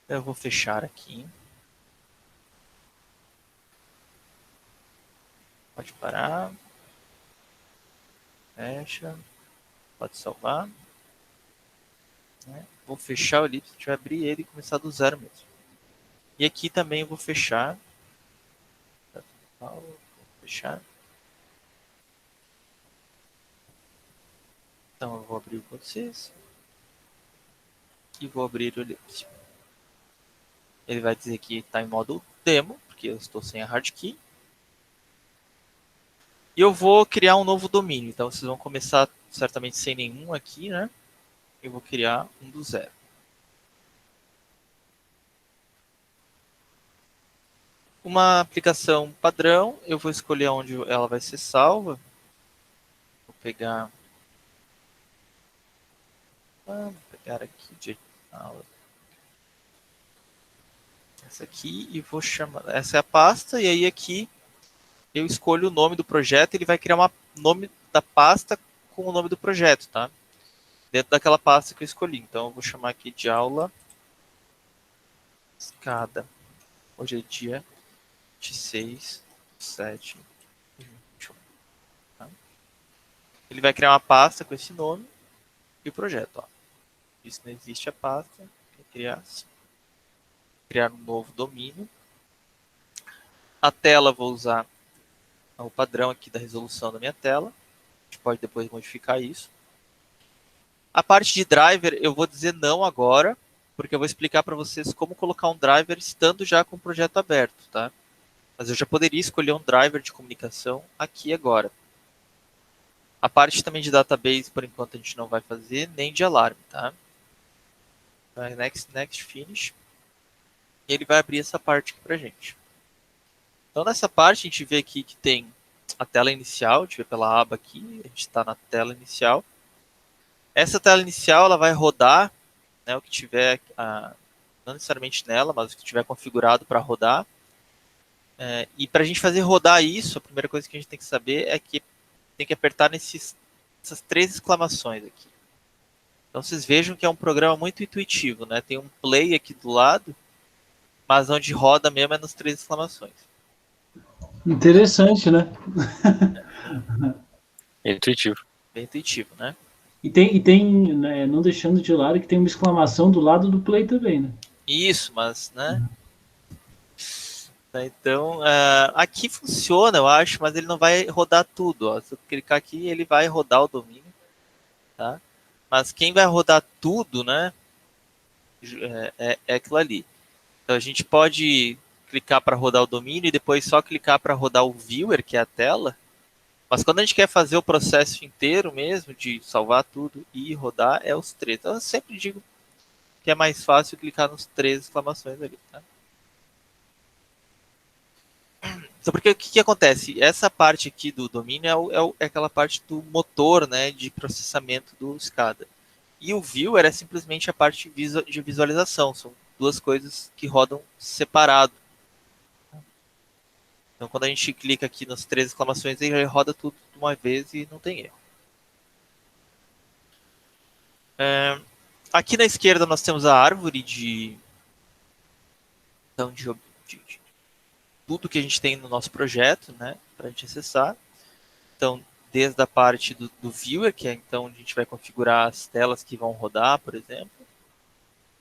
Eu vou fechar aqui. Pode parar. Fecha. Pode salvar. Né? Vou fechar o Ellipse, a gente vai abrir ele e começar do zero mesmo. E aqui também eu vou fechar. Vou fechar. Então eu vou abrir o Codesys. E vou abrir o Ellipse. Ele vai dizer que está em modo demo, porque eu estou sem a hard key. E eu vou criar um novo domínio. Então vocês vão começar certamente sem nenhum aqui, né? Eu vou criar um do zero. Uma aplicação padrão, eu vou escolher onde ela vai ser salva. Vou pegar. Vou pegar aqui de aula. Essa aqui e vou chamar. Essa é a pasta, e aí aqui eu escolho o nome do projeto, ele vai criar um nome da pasta com o nome do projeto, tá? Dentro daquela pasta que eu escolhi. Então eu vou chamar aqui de aula escada. Hoje é dia 26, 7, 21. Tá? Ele vai criar uma pasta com esse nome e o projeto. Ó. Isso não existe a pasta. Vou criar assim. Criar um novo domínio. A tela vou usar o padrão aqui da resolução da minha tela. A gente pode depois modificar isso. A parte de driver eu vou dizer não agora, porque eu vou explicar para vocês como colocar um driver estando já com o projeto aberto, tá? Mas eu já poderia escolher um driver de comunicação aqui agora. A parte também de database, por enquanto, a gente não vai fazer, nem de alarme, tá? Next, next, finish. E ele vai abrir essa parte aqui pra gente. Então, nessa parte, a gente vê aqui que tem a tela inicial, a gente vê pela aba aqui, a gente está na tela inicial. Essa tela inicial, ela vai rodar, né, o que tiver, não necessariamente nela, mas o que tiver configurado para rodar. E para a gente fazer rodar isso, a primeira coisa que a gente tem que saber é que tem que apertar essas 3 exclamações aqui. Então vocês vejam que é um programa muito intuitivo, né? Tem um play aqui do lado, mas onde roda mesmo é nas 3 exclamações. Interessante, né? É intuitivo. Bem intuitivo, né? E tem né, não deixando de lado que tem uma exclamação do lado do play também, né? Isso, mas, né? Então, aqui funciona, eu acho, mas ele não vai rodar tudo. Ó. Se eu clicar aqui, ele vai rodar o domínio, tá? Mas quem vai rodar tudo, né? É aquilo ali. Então a gente pode clicar para rodar o domínio e depois só clicar para rodar o viewer, que é a tela. Mas quando a gente quer fazer o processo inteiro mesmo, de salvar tudo e rodar, é os 3. Então eu sempre digo que é mais fácil clicar nos 3 exclamações ali, tá? Então, porque o que acontece? Essa parte aqui do domínio é aquela parte do motor, né, de processamento do SCADA. E o viewer é simplesmente a parte de visualização. São duas coisas que rodam separado. Então, quando a gente clica aqui nas 3 exclamações, ele roda tudo de uma vez e não tem erro. Aqui na esquerda nós temos a árvore então, de tudo que a gente tem no nosso projeto, né, para a gente acessar. Então, desde a parte do viewer, que é então onde a gente vai configurar as telas que vão rodar, por exemplo.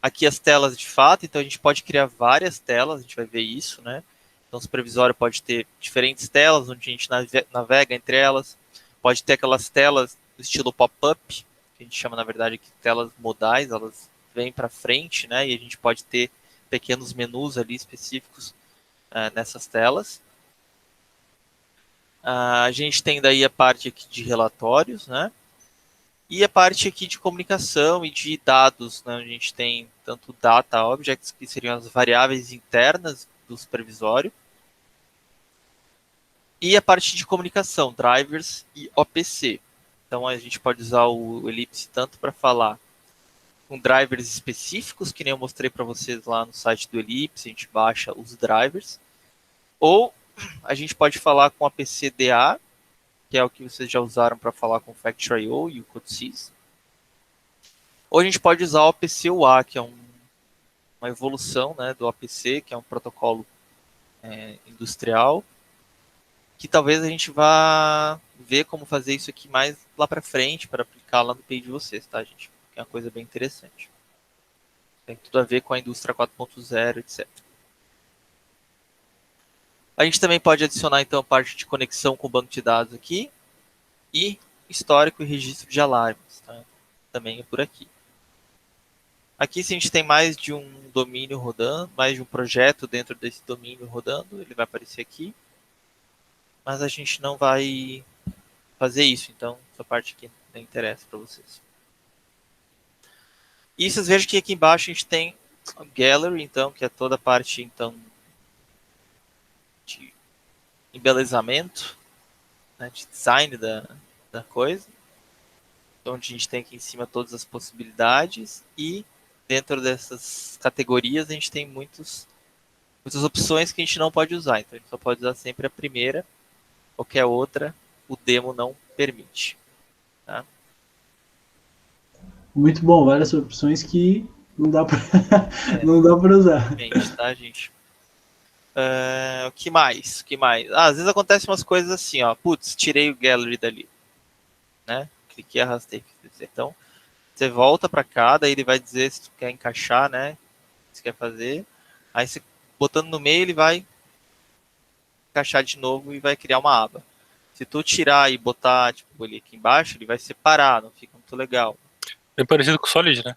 Aqui as telas de fato, então a gente pode criar várias telas, a gente vai ver isso, né? Então o supervisório pode ter diferentes telas, onde a gente navega entre elas. Pode ter aquelas telas do estilo pop-up, que a gente chama na verdade aqui telas modais, elas vêm para frente, né? E a gente pode ter pequenos menus ali específicos nessas telas. A gente tem daí a parte aqui de relatórios, né? E a parte aqui de comunicação e de dados, né? A gente tem tanto data objects, que seriam as variáveis internas do supervisório, e a parte de comunicação, drivers e OPC. Então a gente pode usar o Ellipse tanto para falar com drivers específicos, que nem eu mostrei para vocês lá no site do Ellipse, a gente baixa os drivers, ou a gente pode falar com a PCDA, que é o que vocês já usaram para falar com o Factory.io e o Codesys. Ou a gente pode usar o PCUA, que é um uma evolução, né, do OPC, que é um protocolo industrial, que talvez a gente vá ver como fazer isso aqui mais lá para frente, para aplicar lá no PI de vocês, tá, gente? É uma coisa bem interessante. Tem tudo a ver com a indústria 4.0, etc. A gente também pode adicionar, então, a parte de conexão com o banco de dados aqui e histórico e registro de alarmes, tá? Também é por aqui. Aqui, se a gente tem mais de um domínio rodando, mais de um projeto dentro desse domínio rodando, ele vai aparecer aqui. Mas a gente não vai fazer isso, então essa parte aqui não interessa para vocês. E vocês vejam que aqui embaixo a gente tem o Gallery, então, que é toda a parte então, de embelezamento, né, de design da coisa. Então, onde a gente tem aqui em cima todas as possibilidades e dentro dessas categorias a gente tem muitas opções que a gente não pode usar. Então, a gente só pode usar sempre a primeira, qualquer outra o demo não permite. Tá? Muito bom, várias opções que não dá para não dá para usar. Gente, tá, gente? O que mais? O que mais? Às vezes acontecem umas coisas assim, ó. Putz, tirei o gallery dali, né? Cliquei, arrastei. Então, você volta para cá, daí ele vai dizer se tu quer encaixar, né? Se quer fazer. Aí você botando no meio, ele vai encaixar de novo e vai criar uma aba. Se tu tirar e botar, tipo, ali aqui embaixo, ele vai separar, não fica muito legal. Bem parecido com o Solid, né?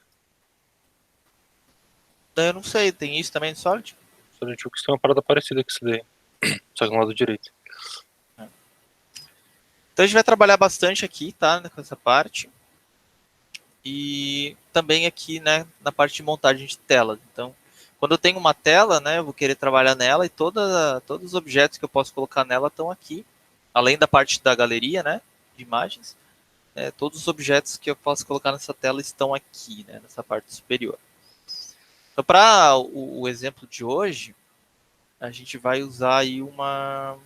Daí eu não sei, tem isso também no Solid? Solid Hooks tem uma parada parecida com isso daí. Só que no lado direito. Então a gente vai trabalhar bastante aqui, tá? Com essa parte. E também aqui, né, na parte de montagem de telas. Então, quando eu tenho uma tela, né, eu vou querer trabalhar nela e todos os objetos que eu posso colocar nela estão aqui. Além da parte da galeria, né, de imagens, todos os objetos que eu posso colocar nessa tela estão aqui, né, nessa parte superior. Então, para o exemplo de hoje, a gente vai usar aí uma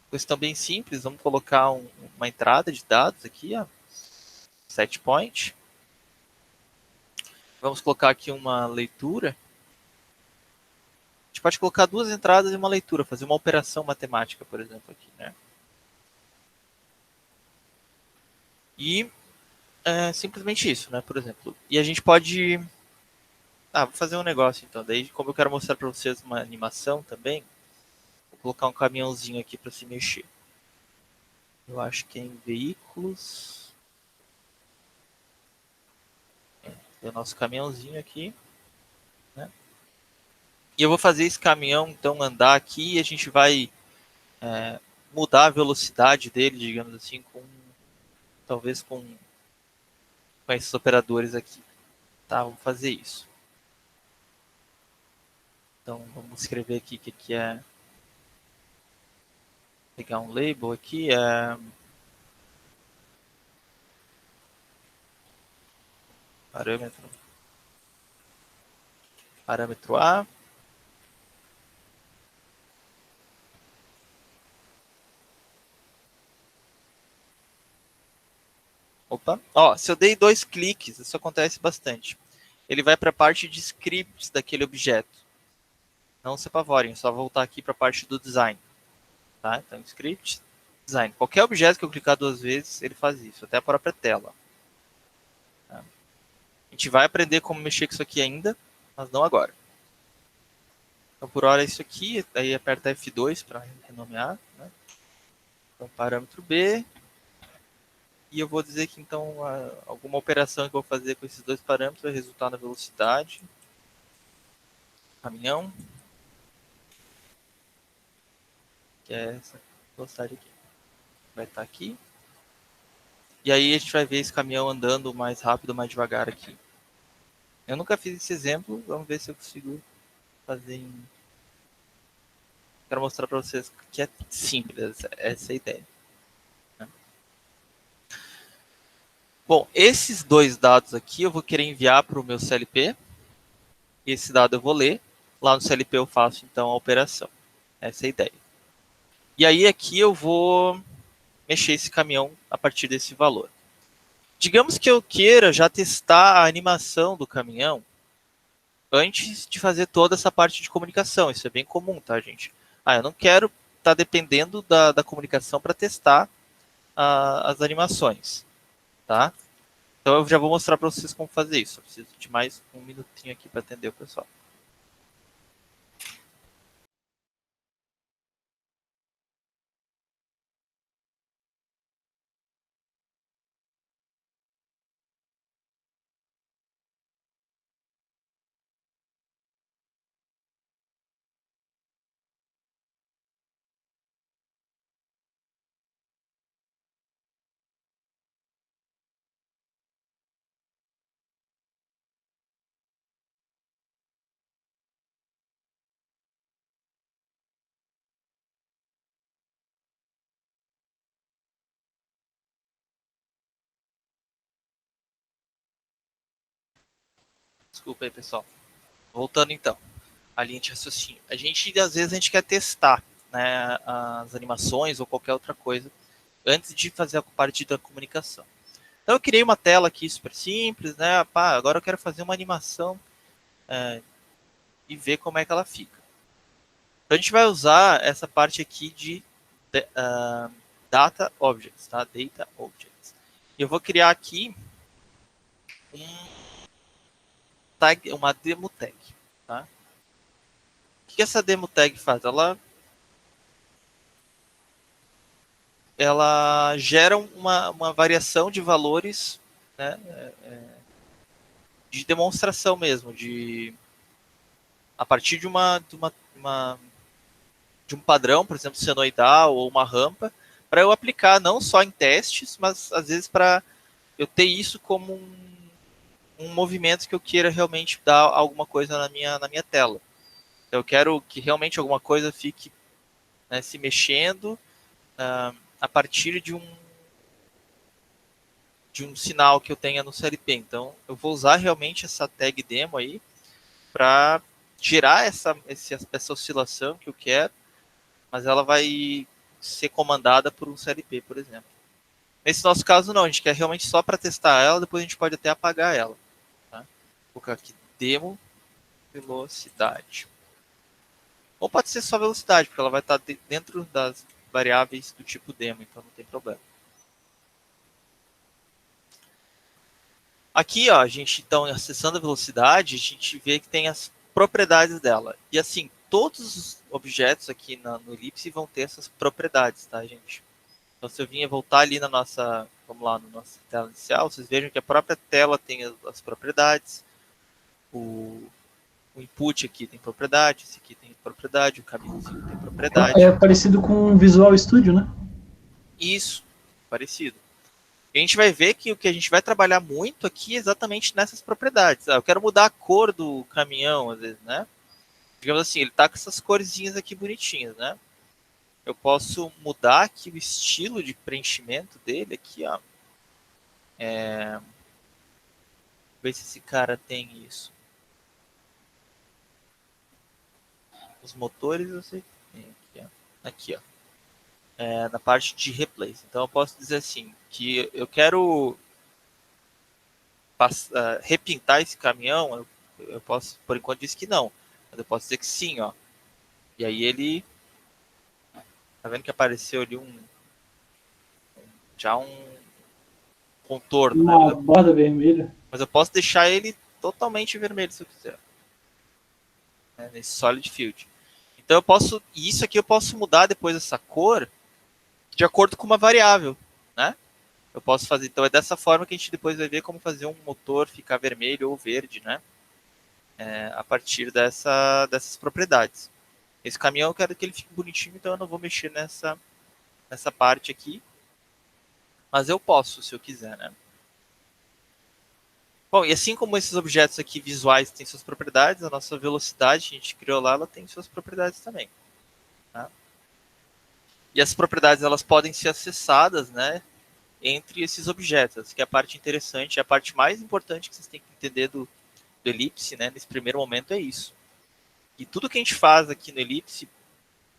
questão bem simples. Vamos colocar uma entrada de dados aqui, ó, set point. Vamos colocar aqui uma leitura. A gente pode colocar duas entradas e uma leitura, fazer uma operação matemática, por exemplo, aqui, né? E simplesmente isso, né? Por exemplo. E a gente pode... vou fazer um negócio então. Daí, como eu quero mostrar para vocês uma animação também, vou colocar um caminhãozinho aqui para se mexer. Eu acho que é em veículos. Tem o nosso caminhãozinho aqui. Né? E eu vou fazer esse caminhão então andar aqui e a gente vai mudar a velocidade dele, digamos assim, talvez com esses operadores aqui. Tá, vamos fazer isso. Então vamos escrever aqui o que é. Pegar um label aqui, parâmetro A. Opa, ó, se eu dei 2 cliques, isso acontece bastante. Ele vai para a parte de scripts daquele objeto. Não se apavorem, é só voltar aqui para a parte do design. Tá? Então, script, design. Qualquer objeto que eu clicar 2 vezes, ele faz isso, até a própria tela. Tá? A gente vai aprender como mexer com isso aqui ainda, mas não agora. Então, por hora é isso aqui, aí aperta F2 para renomear. Né? Então, parâmetro B. E eu vou dizer que, então, alguma operação que eu vou fazer com esses dois parâmetros vai resultar na velocidade. Caminhão. Que é essa velocidade aqui. Vai estar aqui. E aí a gente vai ver esse caminhão andando mais rápido, mais devagar aqui. Eu nunca fiz esse exemplo, vamos ver se eu consigo fazer em... Quero mostrar para vocês que é simples essa ideia. Bom, esses dois dados aqui eu vou querer enviar para o meu CLP. Esse dado eu vou ler. Lá no CLP eu faço, então, a operação. Essa é a ideia. E aí aqui eu vou mexer esse caminhão a partir desse valor. Digamos que eu queira já testar a animação do caminhão antes de fazer toda essa parte de comunicação. Isso é bem comum, tá, gente? Eu não quero estar dependendo da comunicação para testar as animações, tá? Então eu já vou mostrar para vocês como fazer isso. Eu preciso de mais um minutinho aqui para atender o pessoal. Desculpa aí, pessoal. Voltando então, a linha de raciocínio. Às vezes, a gente quer testar, né, as animações ou qualquer outra coisa antes de fazer a parte da comunicação. Então, eu criei uma tela aqui super simples, né? Agora eu quero fazer uma animação e ver como é que ela fica. Então, a gente vai usar essa parte aqui de Data Objects, tá? Data Objects. Eu vou criar aqui uma demo tag, tá? O que essa demo tag faz? Ela gera uma variação de valores, né, de demonstração mesmo, a partir de de um padrão, por exemplo, senoidal ou uma rampa, para eu aplicar não só em testes, mas às vezes para eu ter isso como um movimento que eu queira realmente dar alguma coisa na minha tela. Eu quero que realmente alguma coisa fique, né, se mexendo a partir de um sinal que eu tenha no CLP. Então, eu vou usar realmente essa tag demo aí para gerar essa oscilação que eu quero, mas ela vai ser comandada por um CLP, por exemplo. Nesse nosso caso, não. A gente quer realmente só para testar ela, depois a gente pode até apagar ela. Tá? Vou colocar aqui demo velocidade. Ou pode ser só velocidade, porque ela vai estar dentro das variáveis do tipo demo, então não tem problema. Aqui, ó, a gente então acessando a velocidade, a gente vê que tem as propriedades dela. E assim, todos os objetos aqui no Ellipse vão ter essas propriedades, tá, gente? Então, se eu vinha voltar ali na nossa, vamos lá, na nossa tela inicial, vocês vejam que a própria tela tem as propriedades. O input aqui tem propriedade, esse aqui tem propriedade, o caminhozinho tem propriedade. É parecido com o Visual Studio, né? Isso, parecido. A gente vai ver que o que a gente vai trabalhar muito aqui é exatamente nessas propriedades. Eu quero mudar a cor do caminhão, às vezes, né? Digamos assim, ele tá com essas corzinhas aqui bonitinhas, né? Eu posso mudar aqui o estilo de preenchimento dele aqui, ó. Ver se esse cara tem isso. Os motores, eu sei que tem aqui, ó. Aqui, ó. Na parte de replace. Então eu posso dizer assim, que eu quero repintar esse caminhão, eu posso, por enquanto, dizer que não. Mas eu posso dizer que sim, ó. E aí ele... Tá vendo que apareceu ali já um contorno, né? Uma borda vermelha. Mas eu posso deixar ele totalmente vermelho se eu quiser. Né? Nesse Solid Field. Então eu posso... E isso aqui eu posso mudar depois essa cor de acordo com uma variável, né? Eu posso fazer... Então é dessa forma que a gente depois vai ver como fazer um motor ficar vermelho ou verde, né? A partir dessas propriedades. Esse caminhão eu quero que ele fique bonitinho, então eu não vou mexer nessa parte aqui. Mas eu posso, se eu quiser, né? Bom, e assim como esses objetos aqui visuais têm suas propriedades, a nossa velocidade, a gente criou lá, ela tem suas propriedades também. Tá? E as propriedades, elas podem ser acessadas, né? Entre esses objetos, que é a parte interessante, a parte mais importante que vocês têm que entender do Ellipse, né? Nesse primeiro momento é isso. E tudo que a gente faz aqui no Ellipse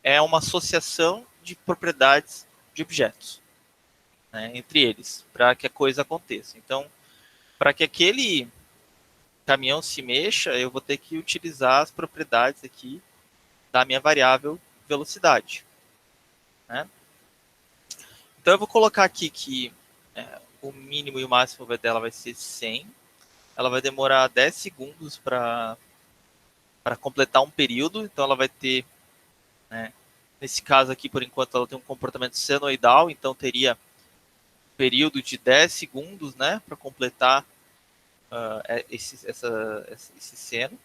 é uma associação de propriedades de objetos. né, entre eles, para que a coisa aconteça. Então, para que aquele caminhão se mexa, eu vou ter que utilizar as propriedades aqui da minha variável velocidade, né? Então eu vou colocar aqui que o mínimo e o máximo dela vai ser 100. Ela vai demorar 10 segundos para completar um período. Então ela vai ter, né, nesse caso aqui, por enquanto, ela tem um comportamento senoidal. Então teria um período de 10 segundos, né, para completar esse seno.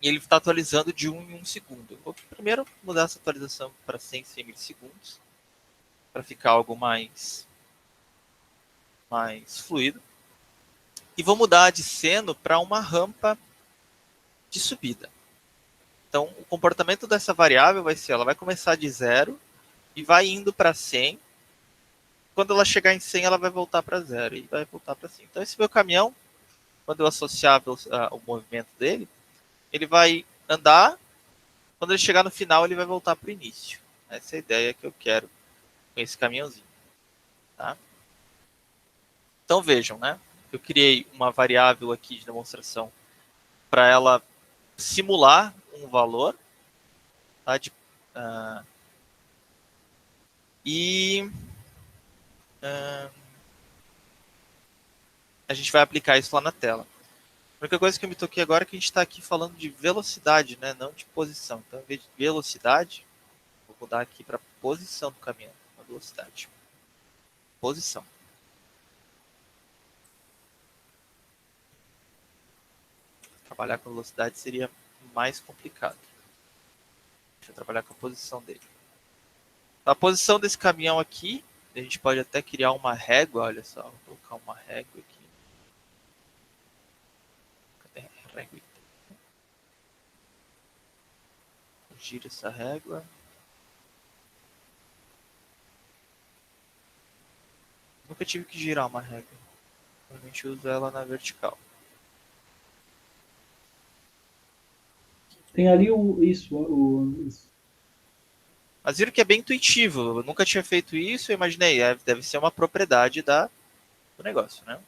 E ele está atualizando de 1 em 1 segundo. Eu vou primeiro mudar essa atualização para 100 milissegundos, para ficar algo mais fluido. E vou mudar de seno para uma rampa de subida. Então, o comportamento dessa variável vai ser, ela vai começar de 0 e vai indo para 100. Quando ela chegar em 100, ela vai voltar para 0 e vai voltar para 100. Então, esse meu caminhão, quando eu associar o movimento dele, ele vai andar. Quando ele chegar no final, ele vai voltar para o início. Essa é a ideia que eu quero com esse caminhãozinho. Tá? Então, vejam, né? Eu criei uma variável aqui de demonstração para ela simular um valor, tá? E a gente vai aplicar isso lá na tela. A única coisa que eu me toquei agora é que a gente está aqui falando de velocidade, né? Não de posição. Então, em vez de velocidade, vou mudar aqui para posição do caminhão. A velocidade. Posição. Trabalhar com velocidade seria mais complicado. Deixa eu trabalhar com a posição dele. A posição desse caminhão aqui, a gente pode até criar uma régua, olha só, vou colocar uma régua aqui. Cadê a régua? Gira essa régua. Nunca tive que girar uma régua. Normalmente uso ela na vertical. Tem ali isso. Mas viram que é bem intuitivo. Eu nunca tinha feito isso, eu imaginei, deve ser uma propriedade do negócio, né?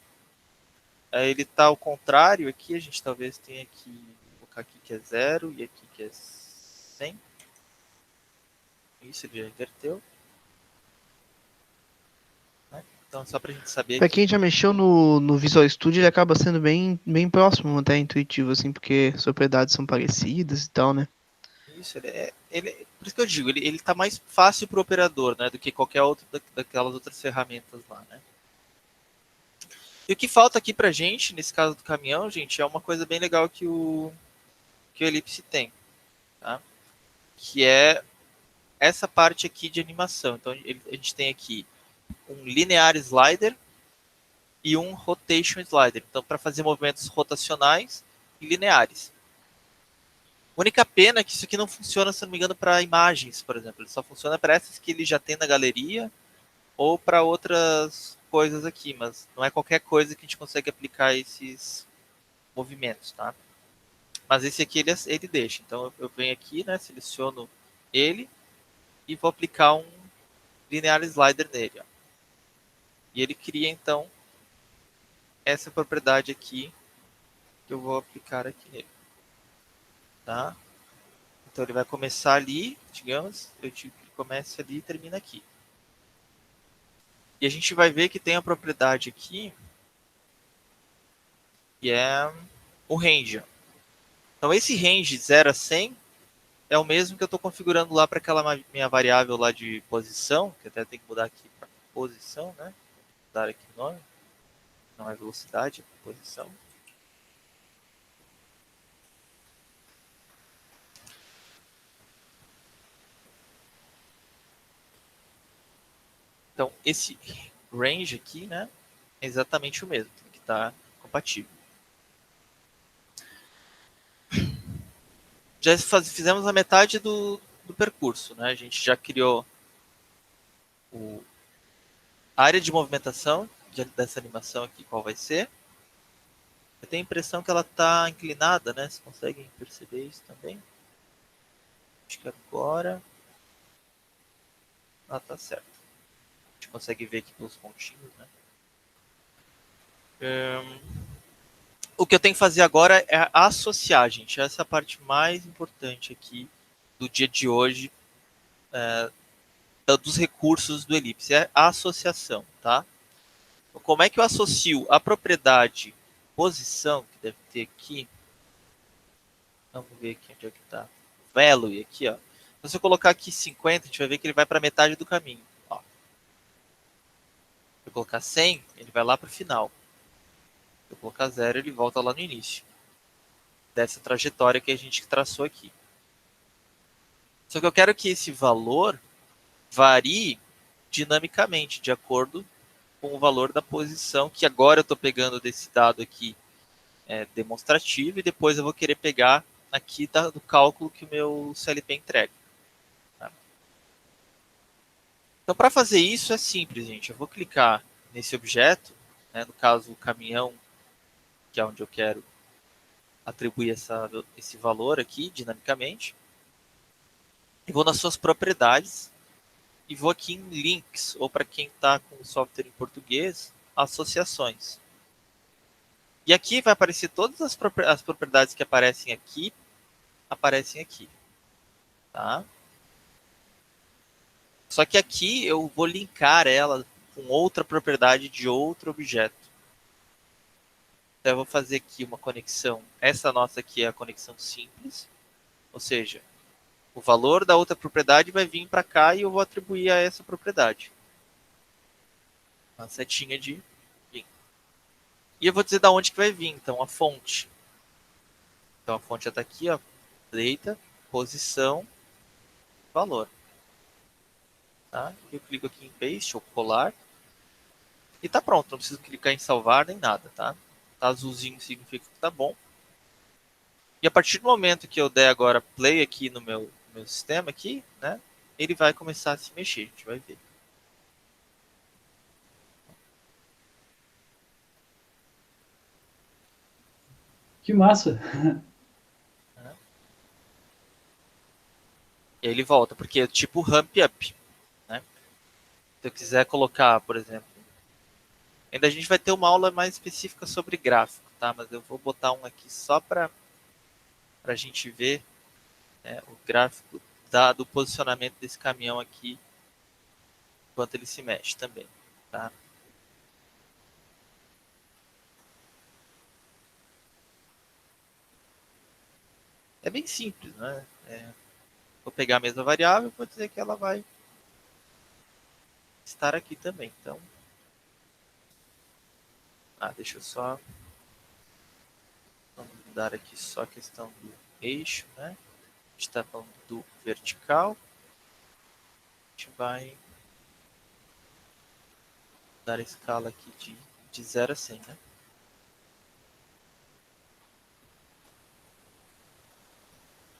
Ele está ao contrário aqui, a gente talvez tenha que colocar aqui que é 0 e aqui que é 100. Isso, ele já inverteu. Né? Então, só para a gente saber. Pra quem já mexeu no Visual Studio, ele acaba sendo bem próximo, até intuitivo, assim, porque as propriedades são parecidas e tal, né? Isso, por isso que eu digo, ele tá mais fácil para o operador, né, do que qualquer outro daquelas outras ferramentas lá, né. E o que falta aqui pra gente, nesse caso do caminhão, gente, é uma coisa bem legal que o Ellipse tem, tá? Que é essa parte aqui de animação. Então, a gente tem aqui um linear slider e um rotation slider. Então, para fazer movimentos rotacionais e lineares. A única pena é que isso aqui não funciona, se não me engano, para imagens, por exemplo. Ele só funciona para essas que ele já tem na galeria ou para outras coisas aqui, mas não é qualquer coisa que a gente consegue aplicar esses movimentos, tá? Mas esse aqui ele deixa. Então eu venho aqui, né, seleciono ele e vou aplicar um linear slider nele. Ó. E ele cria, então, essa propriedade aqui que eu vou aplicar aqui nele. Tá? Então ele vai começar ali, digamos, eu digo que ele começa ali e termina aqui. E a gente vai ver que tem a propriedade aqui, que é o range. Então esse range 0 a 100 é o mesmo que eu estou configurando lá para aquela minha variável lá de posição, que até tem que mudar aqui para posição, né? Mudar aqui o nome. Não é velocidade, é posição. Então, esse range aqui, né, é exatamente o mesmo, tem que estar compatível. Já fizemos a metade do percurso, né? A gente já criou a área de movimentação dessa animação aqui, qual vai ser. Eu tenho a impressão que ela está inclinada, né? Vocês conseguem perceber isso também? Acho que agora ela está certa. gente consegue ver aqui pelos pontinhos, né? O que eu tenho que fazer agora é associar, gente. Essa é a parte mais importante aqui do dia de hoje, dos recursos do Ellipse, é a associação, tá? Então, como é que eu associo a propriedade posição, que deve ter aqui, vamos ver aqui onde é que está, value aqui, ó. Se eu colocar aqui 50, a gente vai ver que ele vai para metade do caminho, ó. Se eu colocar 100, ele vai lá para o final. Se eu colocar 0, ele volta lá no início dessa trajetória que a gente traçou aqui. Só que eu quero que esse valor varie dinamicamente, de acordo com o valor da posição, que agora eu estou pegando desse dado aqui demonstrativo, e depois eu vou querer pegar aqui do cálculo que o meu CLP entrega. Tá? Então, para fazer isso, é simples, gente. Eu vou clicar nesse objeto, né, no caso, o caminhão, que é onde eu quero atribuir esse valor aqui, dinamicamente. E vou nas suas propriedades, e vou aqui em links, ou para quem está com o software em português, associações. E aqui vai aparecer todas as propriedades que aparecem aqui. Tá? Só que aqui eu vou linkar ela com outra propriedade de outro objeto. Então eu vou fazer aqui uma conexão. Essa nossa aqui é a conexão simples. Ou seja, o valor da outra propriedade vai vir para cá e eu vou atribuir a essa propriedade. Uma setinha de link. E eu vou dizer da onde que vai vir. Então, a fonte. Então, a fonte já está aqui, ó. Data, posição, valor. Tá? Eu clico aqui em Paste ou colar. E tá pronto. Não preciso clicar em salvar nem nada, tá? Tá azulzinho significa que tá bom. E a partir do momento que eu der agora play aqui no meu sistema aqui, né? Ele vai começar a se mexer. A gente vai ver. Que massa! E aí ele volta, porque é tipo ramp up, né? Se eu quiser colocar, por exemplo, ainda a gente vai ter uma aula mais específica sobre gráfico, tá? Mas eu vou botar um aqui só para a gente ver, né, o gráfico do posicionamento desse caminhão aqui enquanto ele se mexe também, tá? É bem simples, né? Vou pegar a mesma variável e vou dizer que ela vai estar aqui também. Então, deixa eu só vamos mudar aqui só a questão do eixo, né? A gente está falando do vertical. A gente vai dar a escala aqui de 0 a 100, né?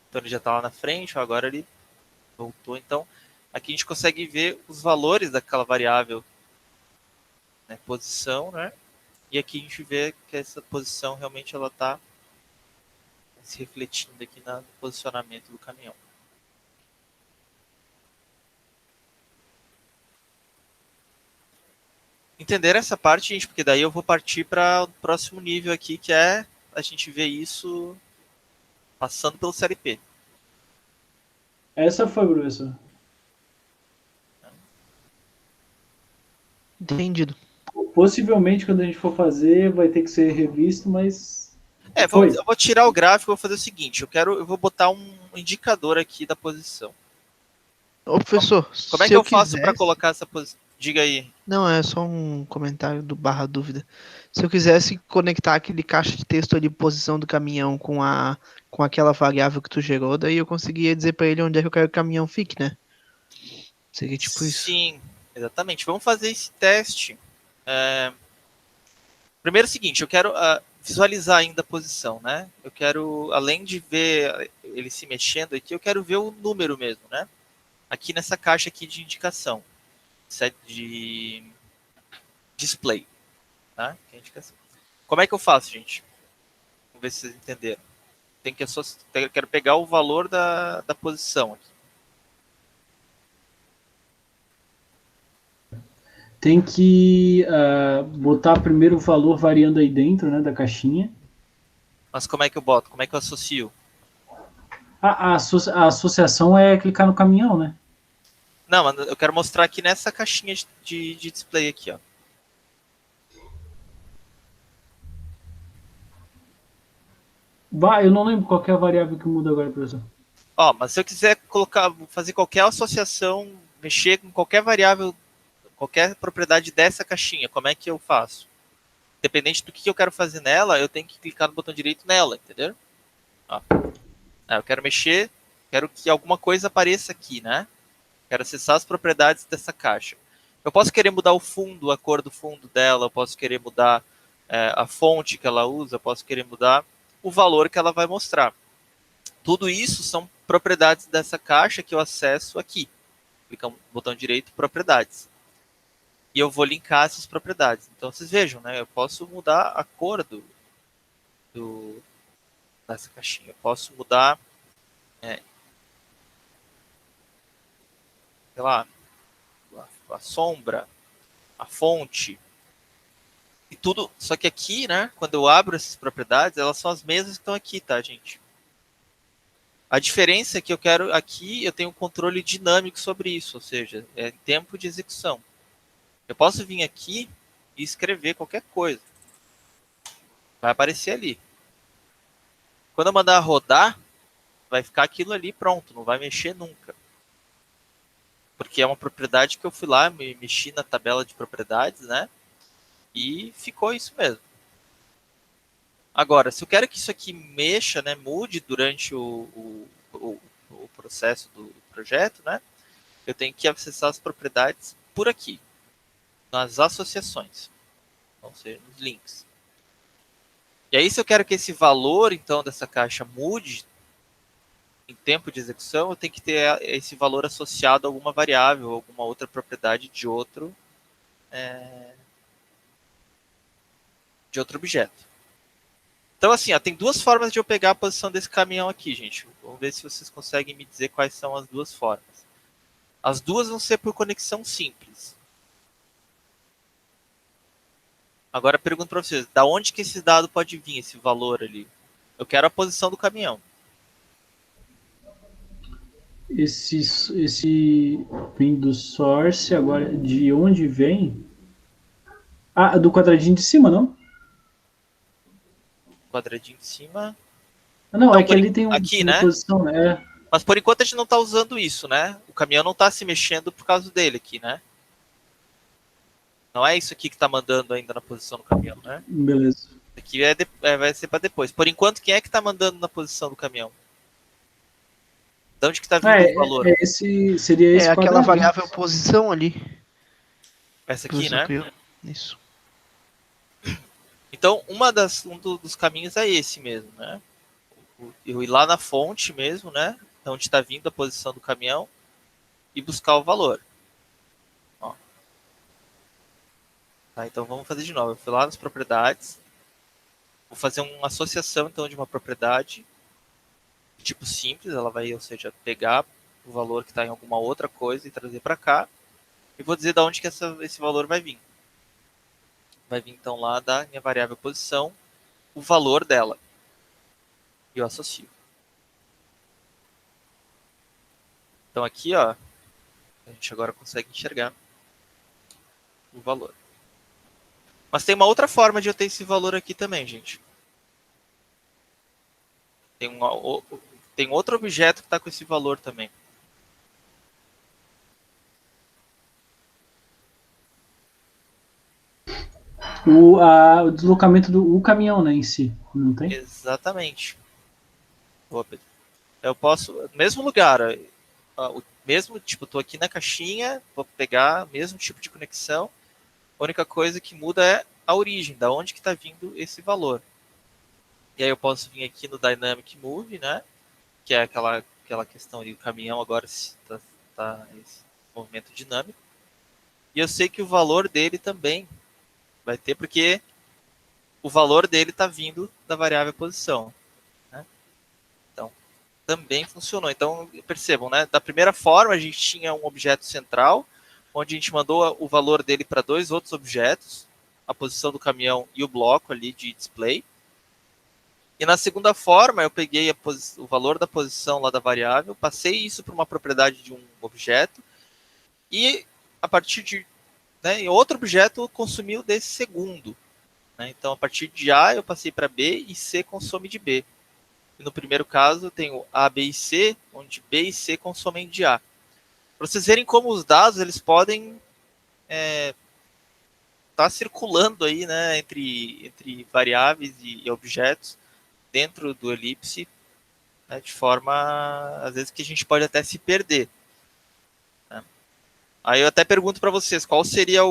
Então ele já está lá na frente, agora ele voltou. Então, aqui a gente consegue ver os valores daquela variável, né, posição, né? E aqui a gente vê que essa posição realmente ela está se refletindo aqui no posicionamento do caminhão. Entender essa parte, gente, porque daí eu vou partir para o próximo nível aqui, que é a gente ver isso passando pelo CLP. Essa foi, professor. Entendido. Possivelmente, quando a gente for fazer, vai ter que ser revisto, mas... Eu vou tirar o gráfico e vou fazer o seguinte, eu vou botar um indicador aqui da posição. Ô, professor, Como é que eu faço para colocar essa posição? Diga aí. Não, é só um comentário do barra dúvida. Se eu quisesse conectar aquele caixa de texto ali, posição do caminhão com aquela variável que tu gerou, daí eu conseguia dizer para ele onde é que eu quero que o caminhão fique, né? Seria tipo isso. Sim, exatamente. Vamos fazer esse teste. Primeiro é o seguinte, eu quero visualizar ainda a posição, né? Eu quero, além de ver ele se mexendo aqui, eu quero ver o número mesmo, né? Aqui nessa caixa aqui de indicação, de display, tá? Que é indicação. Como é que eu faço, gente? Vamos ver se vocês entenderam. Eu quero pegar o valor da posição aqui. tem que botar primeiro o valor variando aí dentro, né, da caixinha. Mas como é que eu boto? Como é que eu associo? A associação é clicar no caminhão, né? Não, mas eu quero mostrar aqui nessa caixinha de display aqui, ó. Eu não lembro qual que é a variável que muda agora, professor. Ó, mas se eu quiser fazer qualquer associação, mexer com qualquer variável, qualquer propriedade dessa caixinha, como é que eu faço? Independente do que eu quero fazer nela, eu tenho que clicar no botão direito nela, entendeu? Ó. Eu quero mexer, quero que alguma coisa apareça aqui, né? Quero acessar as propriedades dessa caixa. Eu posso querer mudar o fundo, a cor do fundo dela, eu posso querer mudar a fonte que ela usa, eu posso querer mudar o valor que ela vai mostrar. Tudo isso são propriedades dessa caixa que eu acesso aqui. Clica no botão direito, propriedades. E eu vou linkar essas propriedades. Então vocês vejam, né? Eu posso mudar a cor dessa caixinha. Eu posso mudar, sei lá, a sombra, a fonte e tudo. Só que aqui, né? Quando eu abro essas propriedades, elas são as mesmas que estão aqui, tá, gente? A diferença é que eu quero aqui, eu tenho um controle dinâmico sobre isso, ou seja, é tempo de execução. Eu posso vir aqui e escrever qualquer coisa. Vai aparecer ali. Quando eu mandar rodar, vai ficar aquilo ali pronto, não vai mexer nunca. Porque é uma propriedade que eu fui lá, mexi na tabela de propriedades, né? E ficou isso mesmo. Agora, se eu quero que isso aqui mexa, né, mude durante o processo do projeto, né? Eu tenho que acessar as propriedades por aqui, nas associações, ou seja, nos links. E aí, se eu quero que esse valor, então, dessa caixa mude em tempo de execução, eu tenho que ter esse valor associado a alguma variável, alguma outra propriedade de outro objeto. Então, assim, ó, tem duas formas de eu pegar a posição desse caminhão aqui, gente. Vamos ver se vocês conseguem me dizer quais são as duas formas. As duas vão ser por conexão simples. Agora eu pergunto para vocês, da onde que esse dado pode vir, esse valor ali? Eu quero a posição do caminhão. Esse vem do source, agora de onde vem? Do quadradinho de cima, não? Quadradinho de cima. Não, Não, é que ali tem aqui, uma né? posição, né? Mas por enquanto a gente não está usando isso, né? O caminhão não está se mexendo por causa dele aqui, né? Não é isso aqui que está mandando ainda na posição do caminhão, né? Beleza. Aqui vai ser para depois. Por enquanto, quem é que está mandando na posição do caminhão? De onde que está vindo o valor? Seria esse aquela quadradinho. variável posição ali. Essa aqui, né? Isso. Então, um dos caminhos é esse mesmo, né? Eu ir lá na fonte mesmo, né? Onde está vindo a posição do caminhão e buscar o valor. Ó. Tá, então vamos fazer de novo. Eu fui lá nas propriedades. Vou fazer uma associação então de uma propriedade de tipo simples. Ela vai, ou seja, pegar o valor que está em alguma outra coisa e trazer para cá. E vou dizer de onde que esse valor vai vir. Vai vir então lá da minha variável posição, o valor dela. E eu associo. Então aqui, ó, a gente agora consegue enxergar o valor. Mas tem uma outra forma de eu ter esse valor aqui também, gente. Tem outro objeto que está com esse valor também. O deslocamento do caminhão, né, em si, não tem? Exatamente. Eu posso, no mesmo lugar, o mesmo tipo, estou aqui na caixinha, vou pegar o mesmo tipo de conexão. A única coisa que muda é a origem, da onde que está vindo esse valor. E aí eu posso vir aqui no Dynamic Move, né? Que é aquela questão ali, o caminhão agora está esse movimento dinâmico. E eu sei que o valor dele também vai ter, porque o valor dele está vindo da variável posição. Né? Então, também funcionou. Então, percebam, né? Da primeira forma, a gente tinha um objeto central, onde a gente mandou o valor dele para dois outros objetos, a posição do caminhão e o bloco ali de display. E na segunda forma, eu peguei o valor da posição lá da variável, passei isso para uma propriedade de um objeto, e a partir de outro objeto consumiu desse segundo. Né? Então, a partir de A, eu passei para B e C consome de B. E no primeiro caso, eu tenho A, B e C, onde B e C consomem de A. Para vocês verem como os dados eles podem estar circulando aí, né, entre variáveis e objetos dentro do elipse, né, de forma, às vezes, que a gente pode até se perder. Né? Aí eu até pergunto para vocês, qual seria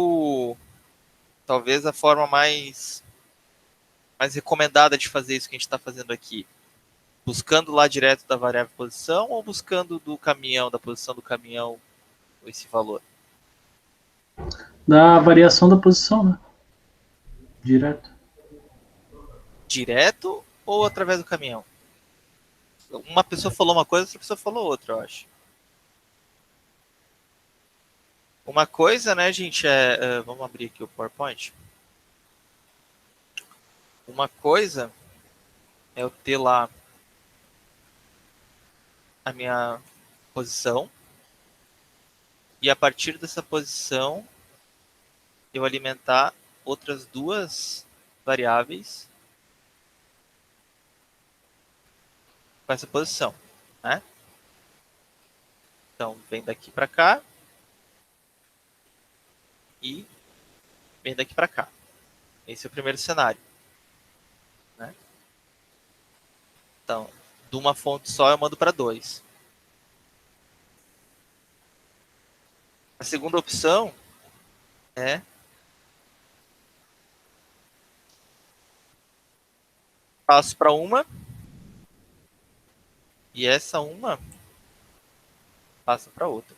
talvez a forma mais recomendada de fazer isso que a gente está fazendo aqui? Buscando lá direto da variável posição ou buscando do caminhão, da posição do caminhão, esse valor? Da variação da posição, né? Direto. Direto ou através do caminhão? Uma pessoa falou uma coisa, outra pessoa falou outra, eu acho. Uma coisa, né, gente, vamos abrir aqui o PowerPoint. Uma coisa é eu ter lá a minha posição e a partir dessa posição eu alimentar outras duas variáveis com essa posição, né? Então, vem daqui para cá e vem daqui para cá. Esse é o primeiro cenário. Né? Então, de uma fonte só eu mando para dois. A segunda opção é passo para uma e essa uma passa para outra.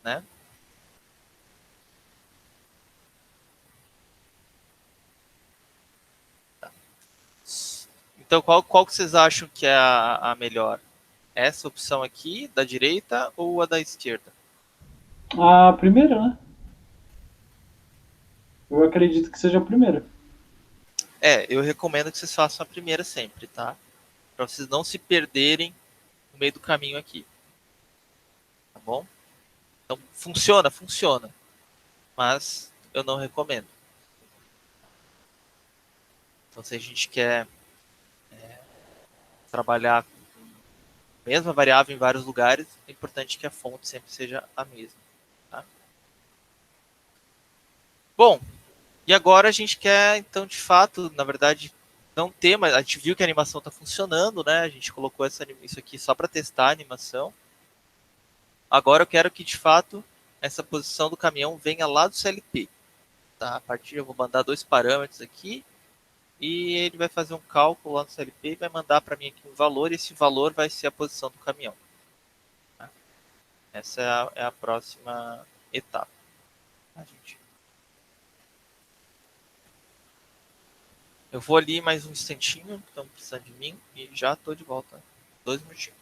Né? Tá. Então, qual que vocês acham que é a melhor? Essa opção aqui, da direita ou a da esquerda? A primeira, né? Eu acredito que seja a primeira. Eu recomendo que vocês façam a primeira sempre, tá? Para vocês não se perderem no meio do caminho aqui. Tá bom? Então, funciona. Mas eu não recomendo. Então, se a gente quer trabalhar com a mesma variável em vários lugares, é importante que a fonte sempre seja a mesma. Tá? Bom, e agora a gente quer, então, de fato, na verdade, não ter, mas a gente viu que a animação está funcionando, né? A gente colocou isso aqui só para testar a animação. Agora eu quero que, de fato, essa posição do caminhão venha lá do CLP. Tá? A partir eu vou mandar dois parâmetros aqui e ele vai fazer um cálculo lá no CLP e vai mandar para mim aqui um valor, e esse valor vai ser a posição do caminhão. Tá? Essa é a próxima etapa. Tá, gente? Eu vou ali mais um instantinho, estão precisando de mim, e já estou de volta. 2 minutinhos.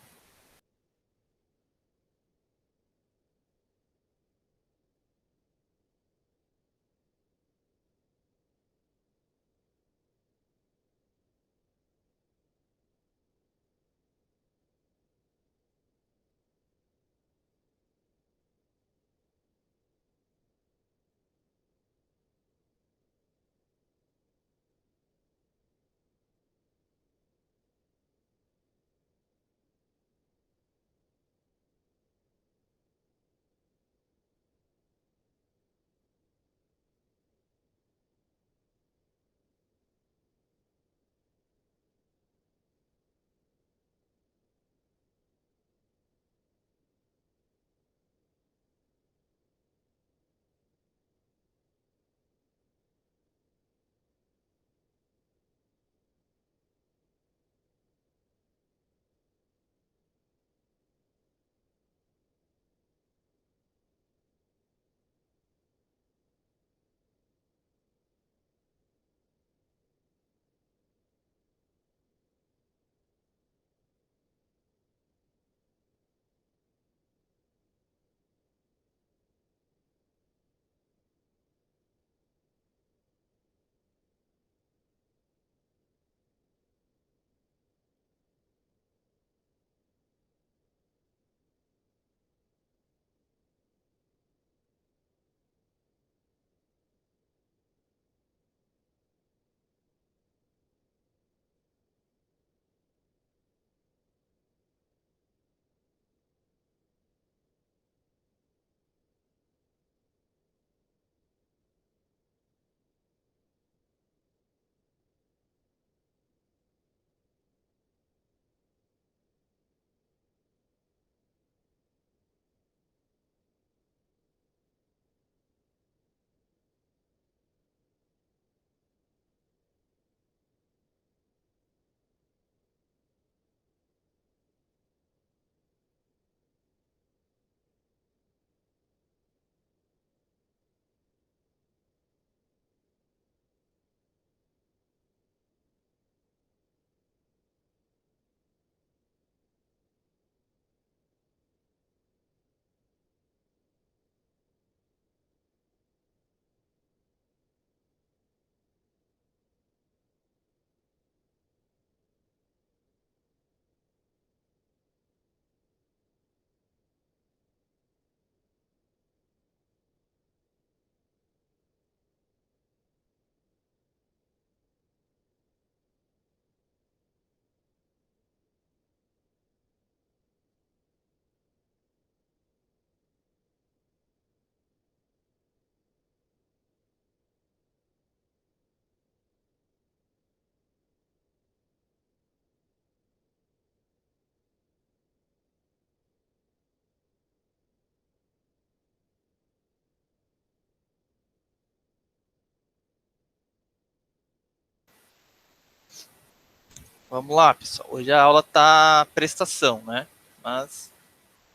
Vamos lá, pessoal. Hoje a aula tá prestação, né? Mas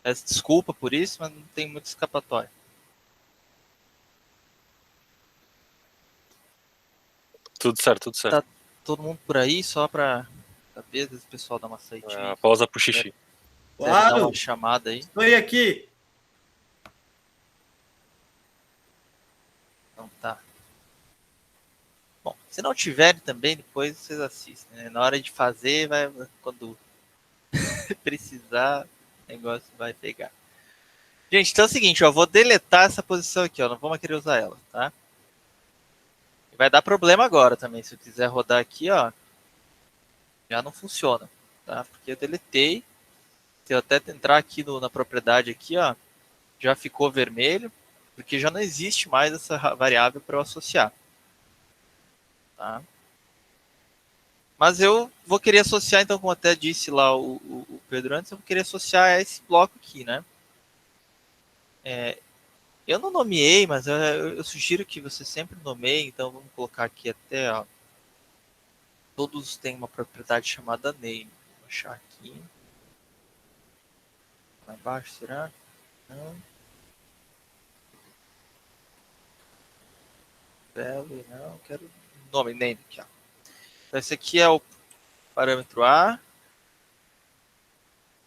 peço desculpa por isso, mas não tem muito escapatória. Tudo certo, tudo certo. Tá todo mundo por aí, só para saber, às vezes o pessoal dá uma saidinha. Pausa pro xixi. Deve dar Claro, uma chamada aí. estou aqui. Então tá. Bom, se não tiverem também, depois vocês assistem. Né? Na hora de fazer, quando precisar, o negócio vai pegar. Gente, então é o seguinte, ó, eu vou deletar essa posição aqui, ó, não vamos querer usar ela, tá? Vai dar problema agora também, se eu quiser rodar aqui, ó, já não funciona, tá? Porque eu deletei, se eu até entrar aqui na propriedade aqui, ó, já ficou vermelho, porque já não existe mais essa variável para eu associar, tá? Mas eu vou querer associar, então, como até disse lá o Pedro antes, eu vou querer associar a esse bloco aqui, né? Eu não nomeei, mas eu sugiro que você sempre nomeie, então vamos colocar aqui até, ó, todos têm uma propriedade chamada name. Vou achar aqui. Lá embaixo, será? Não. Value, não. Quero nome, name aqui, ó. Então, esse aqui é o parâmetro A.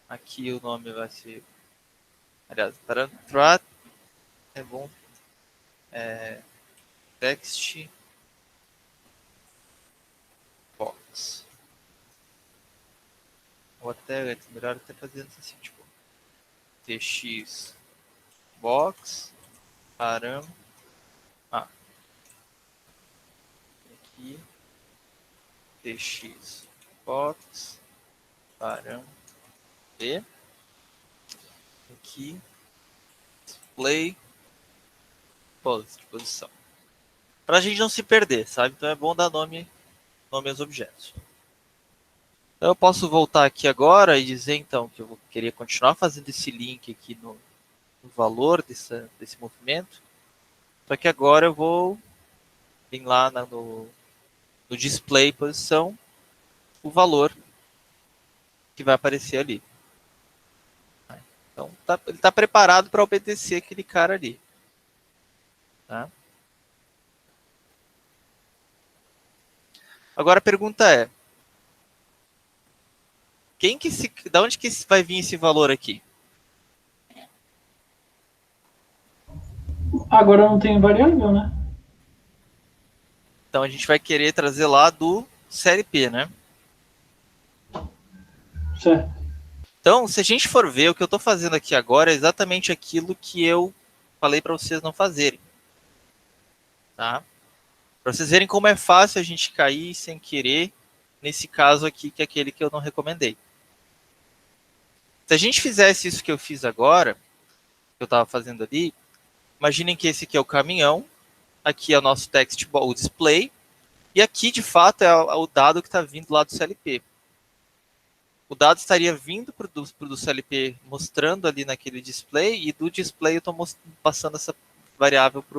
Aqui o nome vai ser... Aliás, parâmetro A é bom. Text box. Ou até, melhor até fazendo assim, tipo, tx box param A. Aqui tx box param B. Aqui display posição. Para a gente não se perder, sabe? Então é bom dar nome aos objetos. Então eu posso voltar aqui agora e dizer então que eu vou querer continuar fazendo esse link aqui no valor desse movimento. Só que agora eu vou vir lá no display posição o valor que vai aparecer ali. Então ele está preparado para obedecer aquele cara ali. Tá? Agora a pergunta é: da onde que vai vir esse valor aqui? Agora não tem variável, né? Então a gente vai querer trazer lá do CLP, né? Certo. Então, se a gente for ver, o que eu estou fazendo aqui agora é exatamente aquilo que eu falei para vocês não fazerem. Tá? Para vocês verem como é fácil a gente cair sem querer nesse caso aqui, que é aquele que eu não recomendei. Se a gente fizesse isso que eu fiz agora, que eu estava fazendo ali, imaginem que esse aqui é o caminhão, aqui é o nosso text, o display, e aqui, de fato, é o dado que está vindo lá do CLP. O dado estaria vindo do CLP, mostrando ali naquele display, e do display eu estou passando essa variável para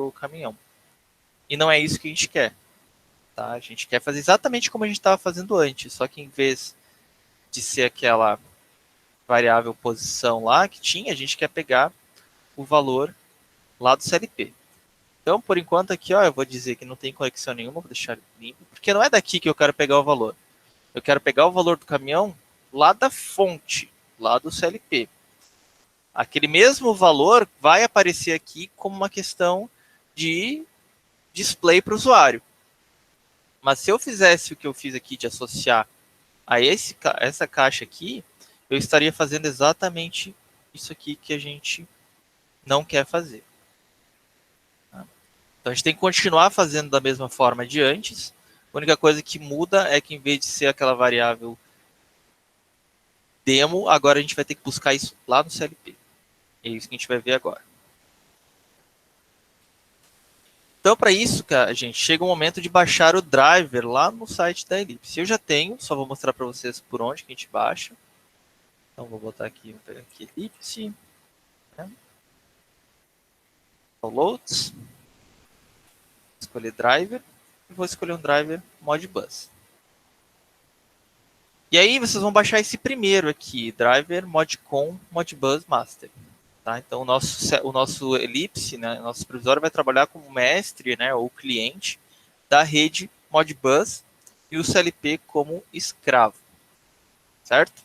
o caminhão. E não é isso que a gente quer. Tá? A gente quer fazer exatamente como a gente estava fazendo antes, só que em vez de ser aquela variável posição lá que tinha, a gente quer pegar o valor lá do CLP. Então, por enquanto aqui, ó, eu vou dizer que não tem conexão nenhuma, vou deixar limpo, porque não é daqui que eu quero pegar o valor. Eu quero pegar o valor do caminhão lá da fonte, lá do CLP. Aquele mesmo valor vai aparecer aqui como uma questão de display para o usuário. Mas se eu fizesse o que eu fiz aqui de associar a essa caixa aqui, eu estaria fazendo exatamente isso aqui que a gente não quer fazer. Então a gente tem que continuar fazendo da mesma forma de antes. A única coisa que muda é que em vez de ser aquela variável demo, agora a gente vai ter que buscar isso lá no CLP. É isso que a gente vai ver agora. Então, para isso, cara, gente, chega o momento de baixar o driver lá no site da Ellipse. Eu já tenho, só vou mostrar para vocês por onde que a gente baixa. Então, vou botar aqui, vou pegar aqui Ellipse. Né? Downloads. Escolher driver. E vou escolher um driver Modbus. E aí vocês vão baixar esse primeiro aqui, driver modcon modbus master. Tá? Então o nosso Ellipse, né, nosso supervisor vai trabalhar como mestre, né, ou cliente da rede Modbus e o CLP como escravo, certo?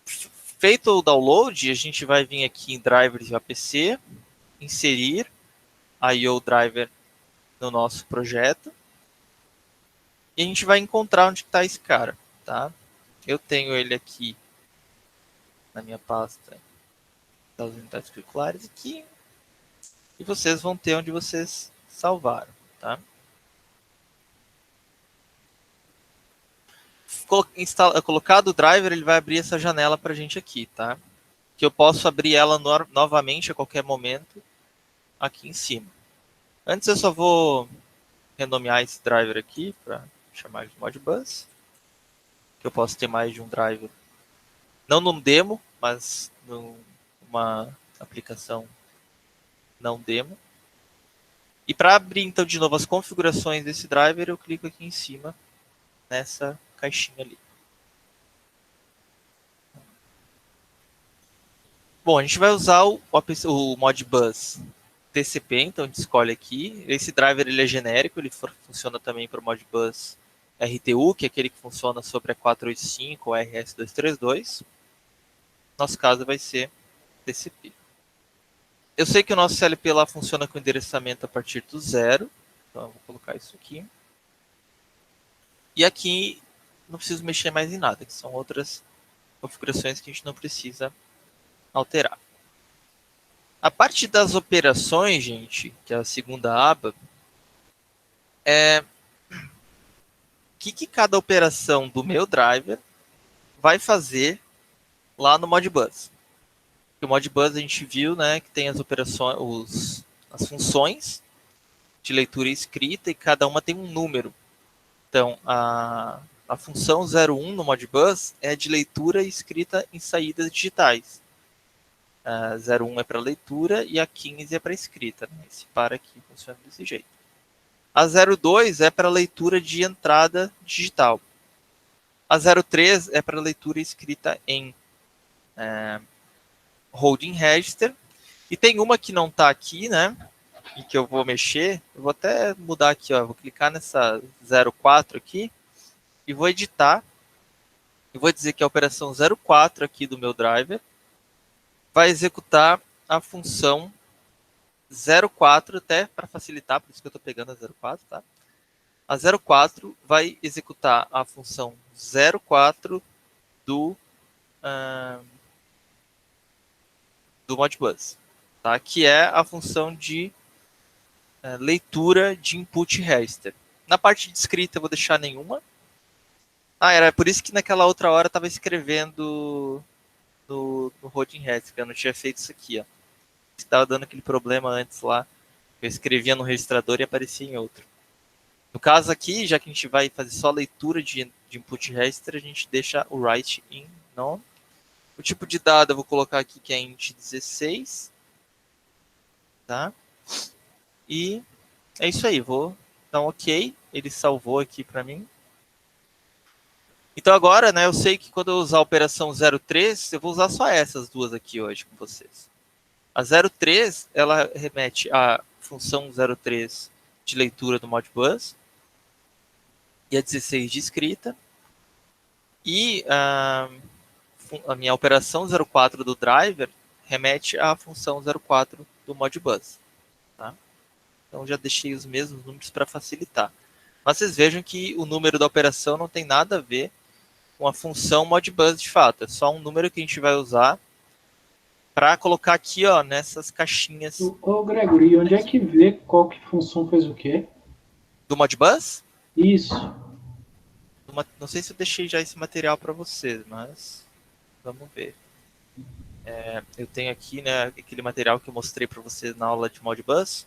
Feito o download, a gente vai vir aqui em drivers de APC, inserir IO driver no nosso projeto e a gente vai encontrar onde está esse cara, tá? Eu tenho ele aqui na minha pasta das unidades curriculares aqui e vocês vão ter onde vocês salvaram, tá? Colocado o driver, ele vai abrir essa janela para a gente aqui, tá? Que eu posso abrir ela novamente a qualquer momento aqui em cima. Antes eu só vou renomear esse driver aqui para chamar de Modbus, que eu posso ter mais de um driver, não num demo, mas numa aplicação não demo. E para abrir então de novo as configurações desse driver, eu clico aqui em cima nessa caixinha ali. Bom, a gente vai usar o Modbus TCP, então a gente escolhe aqui. Esse driver ele é genérico, ele funciona também para o Modbus RTU, que é aquele que funciona sobre a 485 ou RS232. Nosso caso vai ser TCP. Eu sei que o nosso CLP lá funciona com endereçamento a partir do 0, então eu vou colocar isso aqui. E aqui não preciso mexer mais em nada, que são outras configurações que a gente não precisa alterar. A parte das operações, gente, que é a segunda aba, é o que cada operação do meu driver vai fazer lá no Modbus. O Modbus a gente viu, né, que tem as operações, as funções de leitura e escrita e cada uma tem um número. Então, a função 01 no Modbus é de leitura e escrita em saídas digitais. A 01 é para leitura e a 15 é para escrita. Né? Esse par aqui funciona desse jeito. A 02 é para leitura de entrada digital. A 03 é para leitura e escrita em holding register. E tem uma que não está aqui, né? E que eu vou mexer. Eu vou até mudar aqui, ó. Vou clicar nessa 04 aqui e vou editar. E vou dizer que a operação 04 aqui do meu driver vai executar a função 04, até para facilitar, por isso que eu estou pegando a 04, tá? A 04 vai executar a função 04 do Modbus, tá? Que é a função de leitura de input register. Na parte de escrita eu vou deixar nenhuma. Era por isso que naquela outra hora eu estava escrevendo no holding register, eu não tinha feito isso aqui, ó. Estava dando aquele problema antes lá. Eu escrevia no registrador e aparecia em outro. No caso aqui, já que a gente vai fazer só leitura de input register, a gente deixa o write in none. O tipo de dado eu vou colocar aqui que é int 16. Tá? E é isso aí. Vou dar um OK. Ele salvou aqui para mim. Então agora, né, eu sei que quando eu usar a operação 03, eu vou usar só essas duas aqui hoje com vocês. A 03, ela remete à função 03 de leitura do Modbus e a 16 de escrita. E a minha operação 04 do driver remete à função 04 do Modbus. Tá? Então já deixei os mesmos números para facilitar. Mas vocês vejam que o número da operação não tem nada a ver com a função Modbus de fato. É só um número que a gente vai usar para colocar aqui, ó, nessas caixinhas. Ô, Gregory, onde é que vê qual que função fez o quê? Do Modbus? Isso. Não sei se eu deixei já esse material para vocês, mas vamos ver. Eu tenho aqui, né, aquele material que eu mostrei para vocês na aula de Modbus.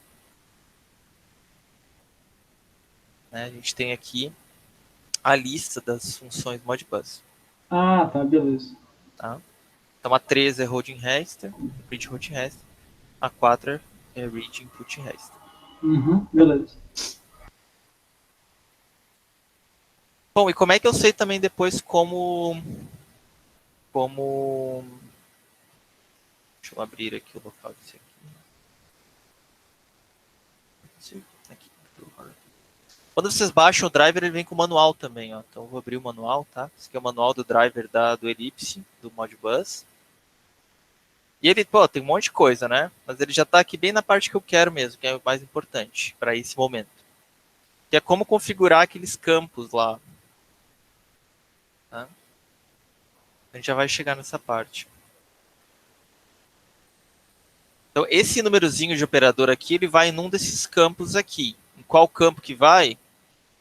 A gente tem aqui a lista das funções Modbus. Ah, tá, beleza. Tá? Então a 13 é holding register, print holding register. A 4 é read input register. Beleza. Bom, e como é que eu sei também depois como... Deixa eu abrir aqui o local disso aqui. Quando vocês baixam o driver, ele vem com o manual também, ó. Então eu vou abrir o manual, tá? Esse aqui é o manual do driver do Ellipse, do Modbus. E ele, pô, tem um monte de coisa, né? Mas ele já tá aqui bem na parte que eu quero mesmo, que é o mais importante para esse momento. Que é como configurar aqueles campos lá. Tá? A gente já vai chegar nessa parte. Então, esse númerozinho de operador aqui, ele vai em um desses campos aqui. Em qual campo que vai?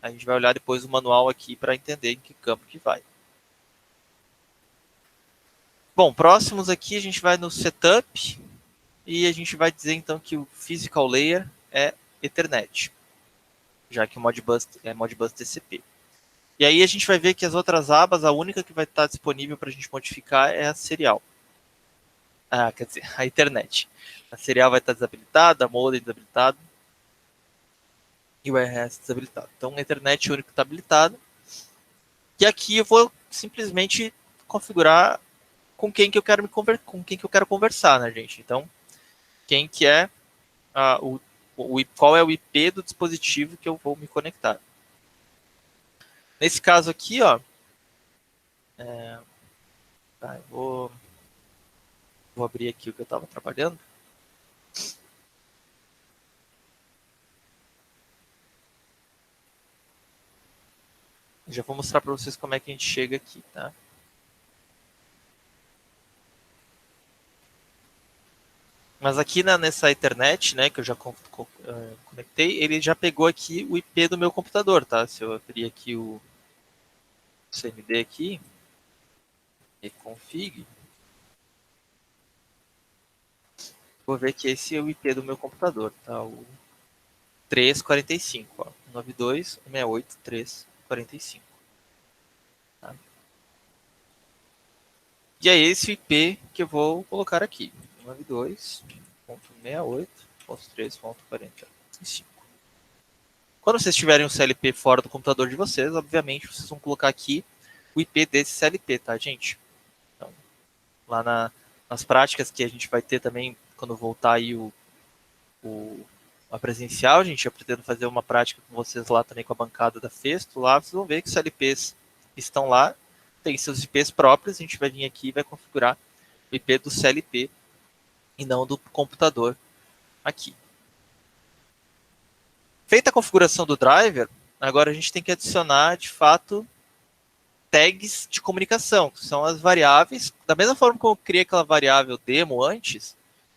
A gente vai olhar depois o manual aqui para entender em que campo que vai. Bom, próximos aqui a gente vai no Setup e a gente vai dizer então que o Physical Layer é Ethernet, já que o Modbus é Modbus TCP. E aí a gente vai ver que as outras abas, a única que vai estar disponível para a gente modificar é a serial. Quer dizer, a Ethernet. A serial vai estar desabilitada, a modem desabilitada e o RS desabilitado. Então, a Ethernet único está habilitado. E aqui eu vou simplesmente configurar com quem que eu quero conversar, né, gente? Então, quem que é qual é o IP do dispositivo que eu vou me conectar. Nesse caso aqui, ó, eu vou abrir aqui o que eu estava trabalhando. Já vou mostrar para vocês como é que a gente chega aqui, tá? Mas aqui nessa Ethernet, né, que eu já conectei, ele já pegou aqui o IP do meu computador, tá? Se eu abrir aqui o CMD aqui, e config, vou ver que esse é o IP do meu computador, tá? O 345, ó, 92.168.345. Tá? E é esse o IP que eu vou colocar aqui, 92.168.3.45. Quando vocês tiverem um CLP fora do computador de vocês, obviamente vocês vão colocar aqui o IP desse CLP, tá, gente? Então, lá nas práticas que a gente vai ter também, quando voltar aí a presencial, gente, eu pretendo fazer uma prática com vocês lá também com a bancada da Festo, lá vocês vão ver que os CLPs estão lá, tem seus IPs próprios, a gente vai vir aqui e vai configurar o IP do CLP e não do computador aqui. Feita a configuração do driver, agora a gente tem que adicionar, de fato, tags de comunicação, que são as variáveis. Da mesma forma como eu criei aquela variável demo antes,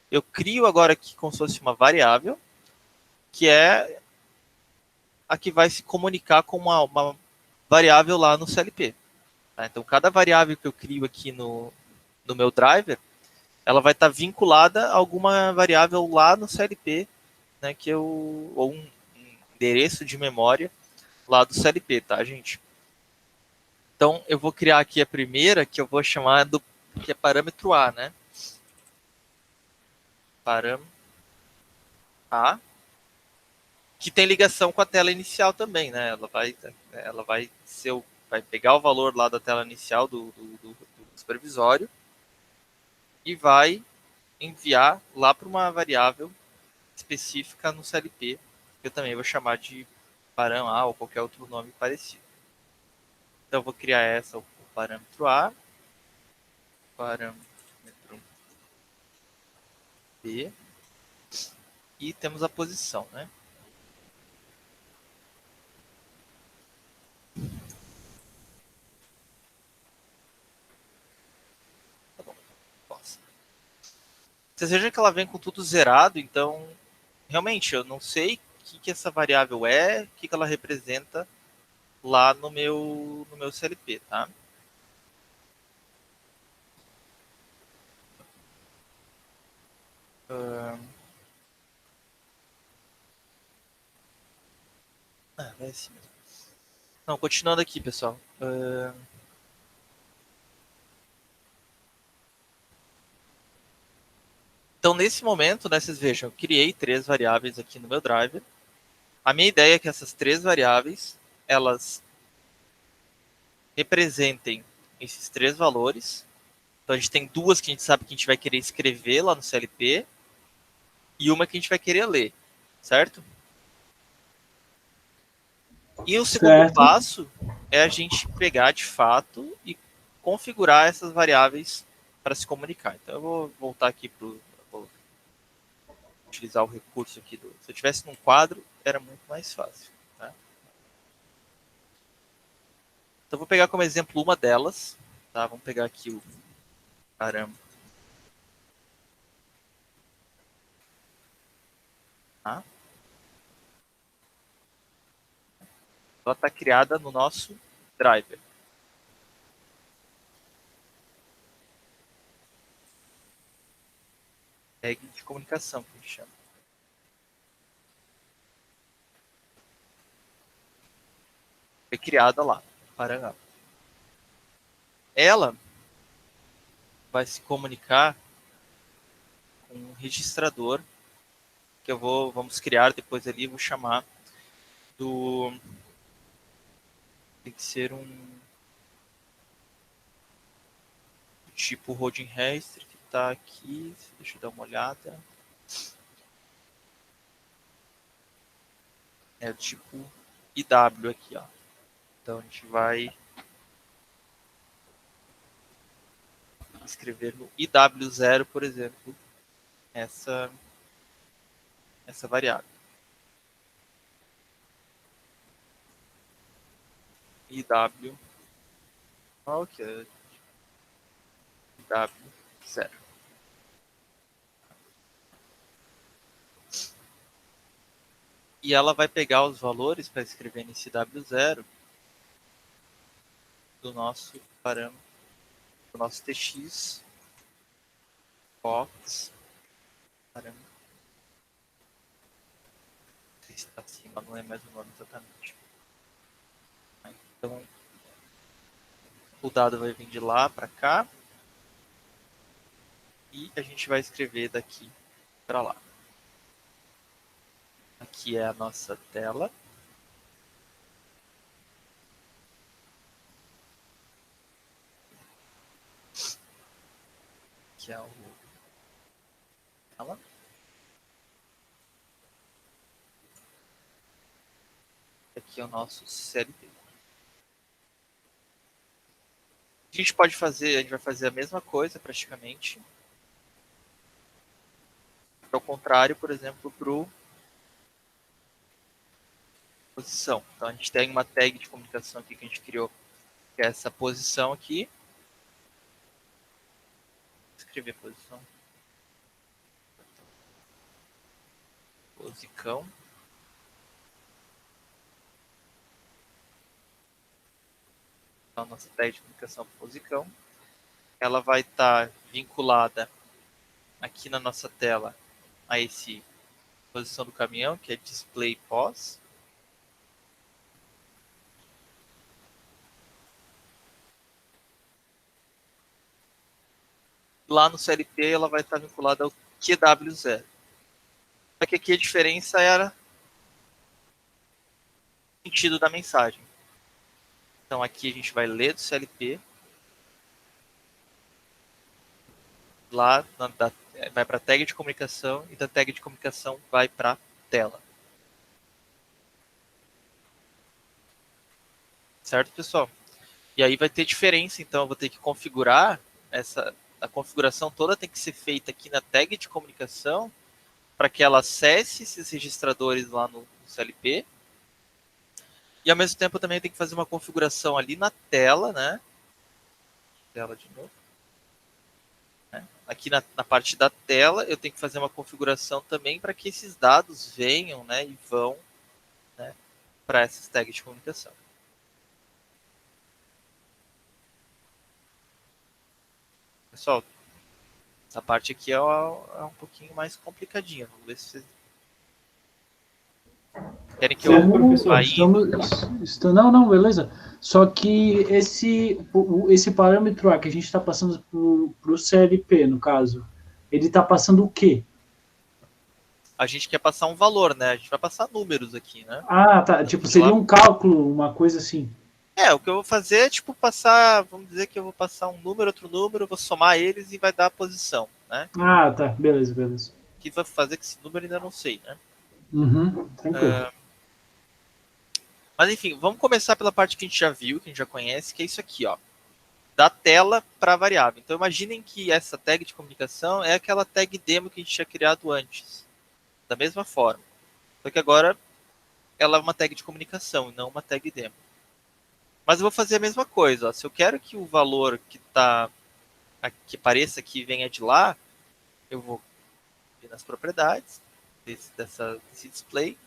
eu crio agora aqui como se fosse uma variável, que é a que vai se comunicar com uma variável lá no CLP. Tá? Então, cada variável que eu crio aqui no meu driver, ela vai estar vinculada a alguma variável lá no CLP, né, ou um endereço de memória lá do CLP, tá, gente? Então, eu vou criar aqui a primeira, que eu vou chamar que é parâmetro A, né? Parâmetro A, que tem ligação com a tela inicial também, né? Ela vai pegar o valor lá da tela inicial do supervisório e vai enviar lá para uma variável específica no CLP, que eu também vou chamar de param A ou qualquer outro nome parecido. Então, eu vou criar o parâmetro A, parâmetro B, e temos a posição, né? Tá bom. Nossa. Vocês vejam que ela vem com tudo zerado, então, realmente, eu não sei o que essa variável é, o que ela representa lá no meu CLP, tá? Vai assim mesmo. Não, continuando aqui, pessoal. Então, nesse momento, né, vocês vejam, eu criei 3 variáveis aqui no meu driver. A minha ideia é que essas 3 variáveis, elas representem esses 3 valores. Então a gente tem 2 que a gente sabe que a gente vai querer escrever lá no CLP e uma que a gente vai querer ler, certo? E o segundo Certo. passo é a gente pegar de fato e configurar essas variáveis para se comunicar. Então eu vou voltar aqui vou utilizar o recurso aqui se eu tivesse num quadro, era muito mais fácil, tá? Então vou pegar como exemplo uma delas, tá? Vamos pegar aqui o parâmetro. Tá? Ela está criada no nosso driver. Tag de comunicação, que a gente chama. Foi criada lá, Parangá. Ela vai se comunicar com um registrador que vamos criar depois ali, vou chamar tem que ser um tipo holding register que está aqui, deixa eu dar uma olhada. É o tipo IW aqui, ó. Então a gente vai escrever no IW0, por exemplo, essa variável. IW, ok, IW0. E ela vai pegar os valores para escrever nesse W0 do nosso parâmetro, do nosso TX, box, parâmetro. Está acima, não é mais o nome exatamente. Então, o dado vai vir de lá para cá e a gente vai escrever daqui para lá. Aqui é a nossa tela. Aqui é o tela. Aqui é o nosso CLP. A gente vai fazer a mesma coisa praticamente. Ao contrário, por exemplo, para posição. Então a gente tem uma tag de comunicação aqui que a gente criou, que é essa posição aqui. Vou escrever posição. Posicão. Então, a nossa tag de comunicação posicão. Ela vai estar vinculada aqui na nossa tela a esse posição do caminhão, que é display pos. Lá no CLP ela vai estar vinculada ao QW0. Só que aqui a diferença era o sentido da mensagem. Então aqui a gente vai ler do CLP. Lá vai para a tag de comunicação e da tag de comunicação vai para a tela. Certo, pessoal? E aí vai ter diferença, então eu vou ter que configurar a configuração toda tem que ser feita aqui na tag de comunicação para que ela acesse esses registradores lá no CLP. E ao mesmo tempo eu também tenho que fazer uma configuração ali na tela, né? Tela de novo. Aqui na parte da tela eu tenho que fazer uma configuração também para que esses dados venham, né, e vão, né, para essas tags de comunicação. Pessoal, essa parte aqui é um pouquinho mais complicadinha. Vamos ver se vocês querem que eu Professor, vá não, beleza. Só que esse parâmetro A que a gente está passando para o CLP, no caso, ele está passando o quê? A gente quer passar um valor, né? A gente vai passar números aqui, né? Ah, tá. Tipo, seria um cálculo, uma coisa assim. O que eu vou fazer é, tipo, passar, vamos dizer que eu vou passar um número, outro número, eu vou somar eles e vai dar a posição, né? Ah, tá. Beleza, beleza. O que vai fazer com esse número ainda não sei, né? Uhum, tranquilo. Mas enfim, vamos começar pela parte que a gente já viu, que a gente já conhece, que é isso aqui, ó. Da tela para a variável. Então imaginem que essa tag de comunicação é aquela tag demo que a gente tinha criado antes. Da mesma forma. Só que agora ela é uma tag de comunicação e não uma tag demo. Mas eu vou fazer a mesma coisa. Ó. Se eu quero que o valor que apareça aqui venha de lá, eu vou vir nas propriedades desse display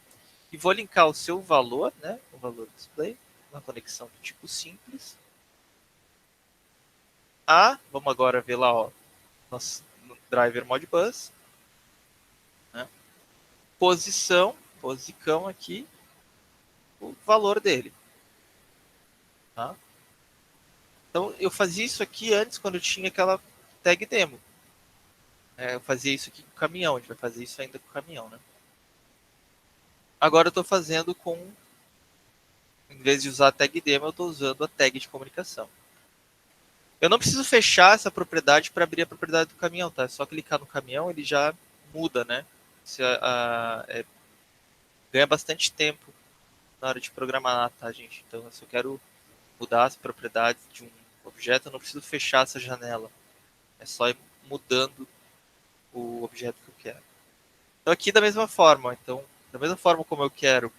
e vou linkar o seu valor, né? O valor do display, uma conexão do tipo simples. Vamos agora ver lá, ó, nosso driver Modbus. Né? Posicão aqui, o valor dele. Tá? Então, eu fazia isso aqui antes, quando eu tinha aquela tag demo. Eu fazia isso aqui com o caminhão, a gente vai fazer isso ainda com o caminhão, né? Agora eu estou fazendo em vez de usar a tag demo, eu estou usando a tag de comunicação. Eu não preciso fechar essa propriedade para abrir a propriedade do caminhão, tá? É só clicar no caminhão, ele já muda, né? Ganha bastante tempo na hora de programar, tá, gente? Então, se eu quero mudar as propriedades de um objeto, eu não preciso fechar essa janela. É só ir mudando o objeto que eu quero. Então, aqui da mesma forma. Então, da mesma forma como eu quero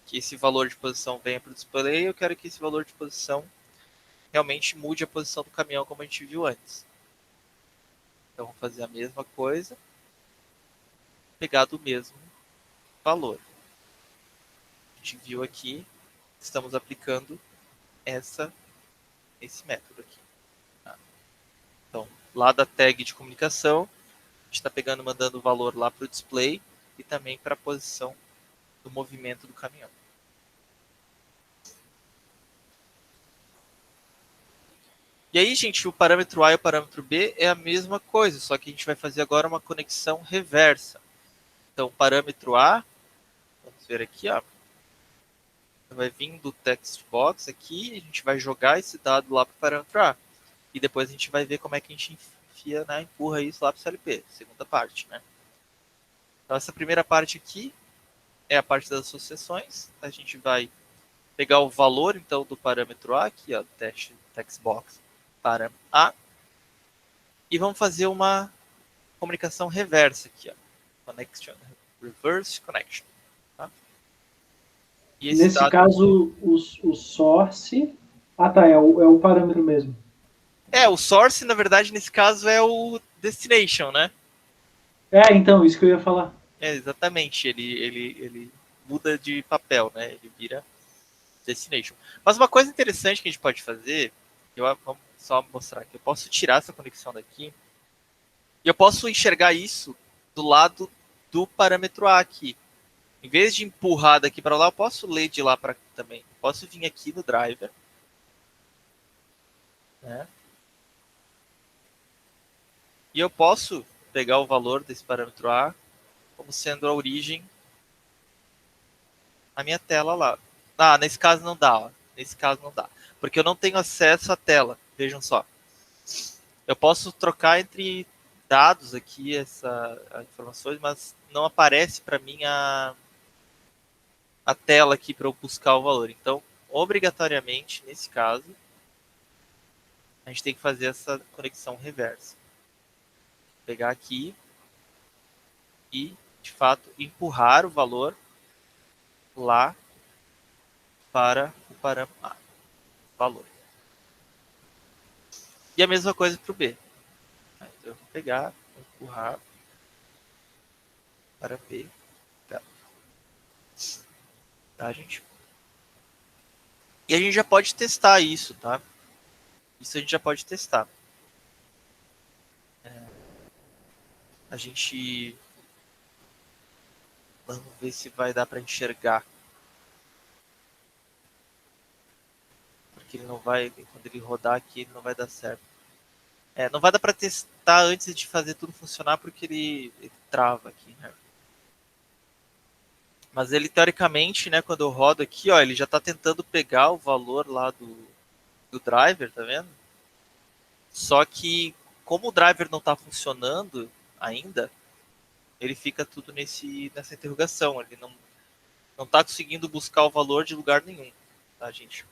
que esse valor de posição venha para o display, eu quero que esse valor de posição realmente mude a posição do caminhão como a gente viu antes. Então, vou fazer a mesma coisa, pegar do mesmo valor. A gente viu aqui, estamos aplicando esse método aqui. Tá? Então, lá da tag de comunicação, a gente está pegando e mandando o valor lá para o display e também para a posição do movimento do caminhão. E aí, gente, o parâmetro A e o parâmetro B é a mesma coisa, só que a gente vai fazer agora uma conexão reversa. Então, o parâmetro A, vamos ver aqui, ó, vai vir do text box aqui, a gente vai jogar esse dado lá para o parâmetro A. E depois a gente vai ver como é que a gente enfia, né, empurra isso lá para o CLP, segunda parte, né? Então, essa primeira parte aqui é a parte das associações. A gente vai pegar o valor, então, do parâmetro A, aqui, ó, text box, parâmetro A, e vamos fazer uma comunicação reversa aqui, ó. Connection, reverse connection. Tá? E esse Nesse dado... caso, o source... Ah, tá, é o parâmetro mesmo. o source, na verdade, nesse caso, é o destination, né? Então, isso que eu ia falar. Exatamente. Ele muda de papel, né? Ele vira destination. Mas uma coisa interessante que a gente pode fazer, vamos só mostrar aqui, eu posso tirar essa conexão daqui e eu posso enxergar isso do lado do parâmetro A aqui. Em vez de empurrar daqui para lá, eu posso ler de lá para cá também. Eu posso vir aqui no driver, né? E eu posso pegar o valor desse parâmetro A como sendo a origem na minha tela lá. Nesse caso não dá, ó. Nesse caso não dá. Porque eu não tenho acesso à tela. Vejam só. Eu posso trocar entre dados aqui, informações, mas não aparece para mim a tela aqui para eu buscar o valor. Então, obrigatoriamente, nesse caso, a gente tem que fazer essa conexão reversa. Pegar aqui e, de fato, empurrar o valor lá para o parâmetro A. Valor. E a mesma coisa para o B. Então, eu vou pegar, empurrar para B. Tá, gente? E a gente já pode testar isso, tá? Isso a gente já pode testar. A gente... Vamos ver se vai dar para enxergar. Porque ele não vai... Quando ele rodar aqui, ele não vai dar certo. Não vai dar para testar antes de fazer tudo funcionar, porque ele trava aqui, né? Mas ele, teoricamente, né, quando eu rodo aqui, ó, ele já está tentando pegar o valor lá do driver, tá vendo? Só que, como o driver não está funcionando ainda, ele fica tudo nessa interrogação. Ele não está conseguindo buscar o valor de lugar nenhum, tá, gente?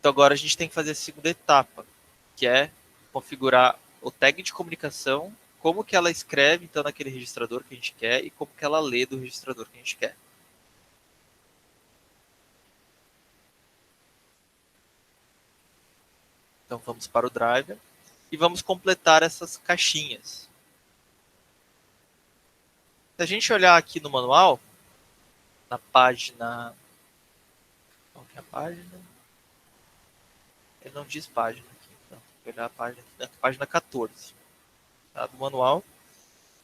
Então agora a gente tem que fazer a segunda etapa, que é configurar o tag de comunicação, como que ela escreve então naquele registrador que a gente quer e como que ela lê do registrador que a gente quer. Então vamos para o driver e vamos completar essas caixinhas. Se a gente olhar aqui no manual, na página... Qual que é a página? Ele não diz página aqui, então vou olhar a página, página 14, tá, do manual.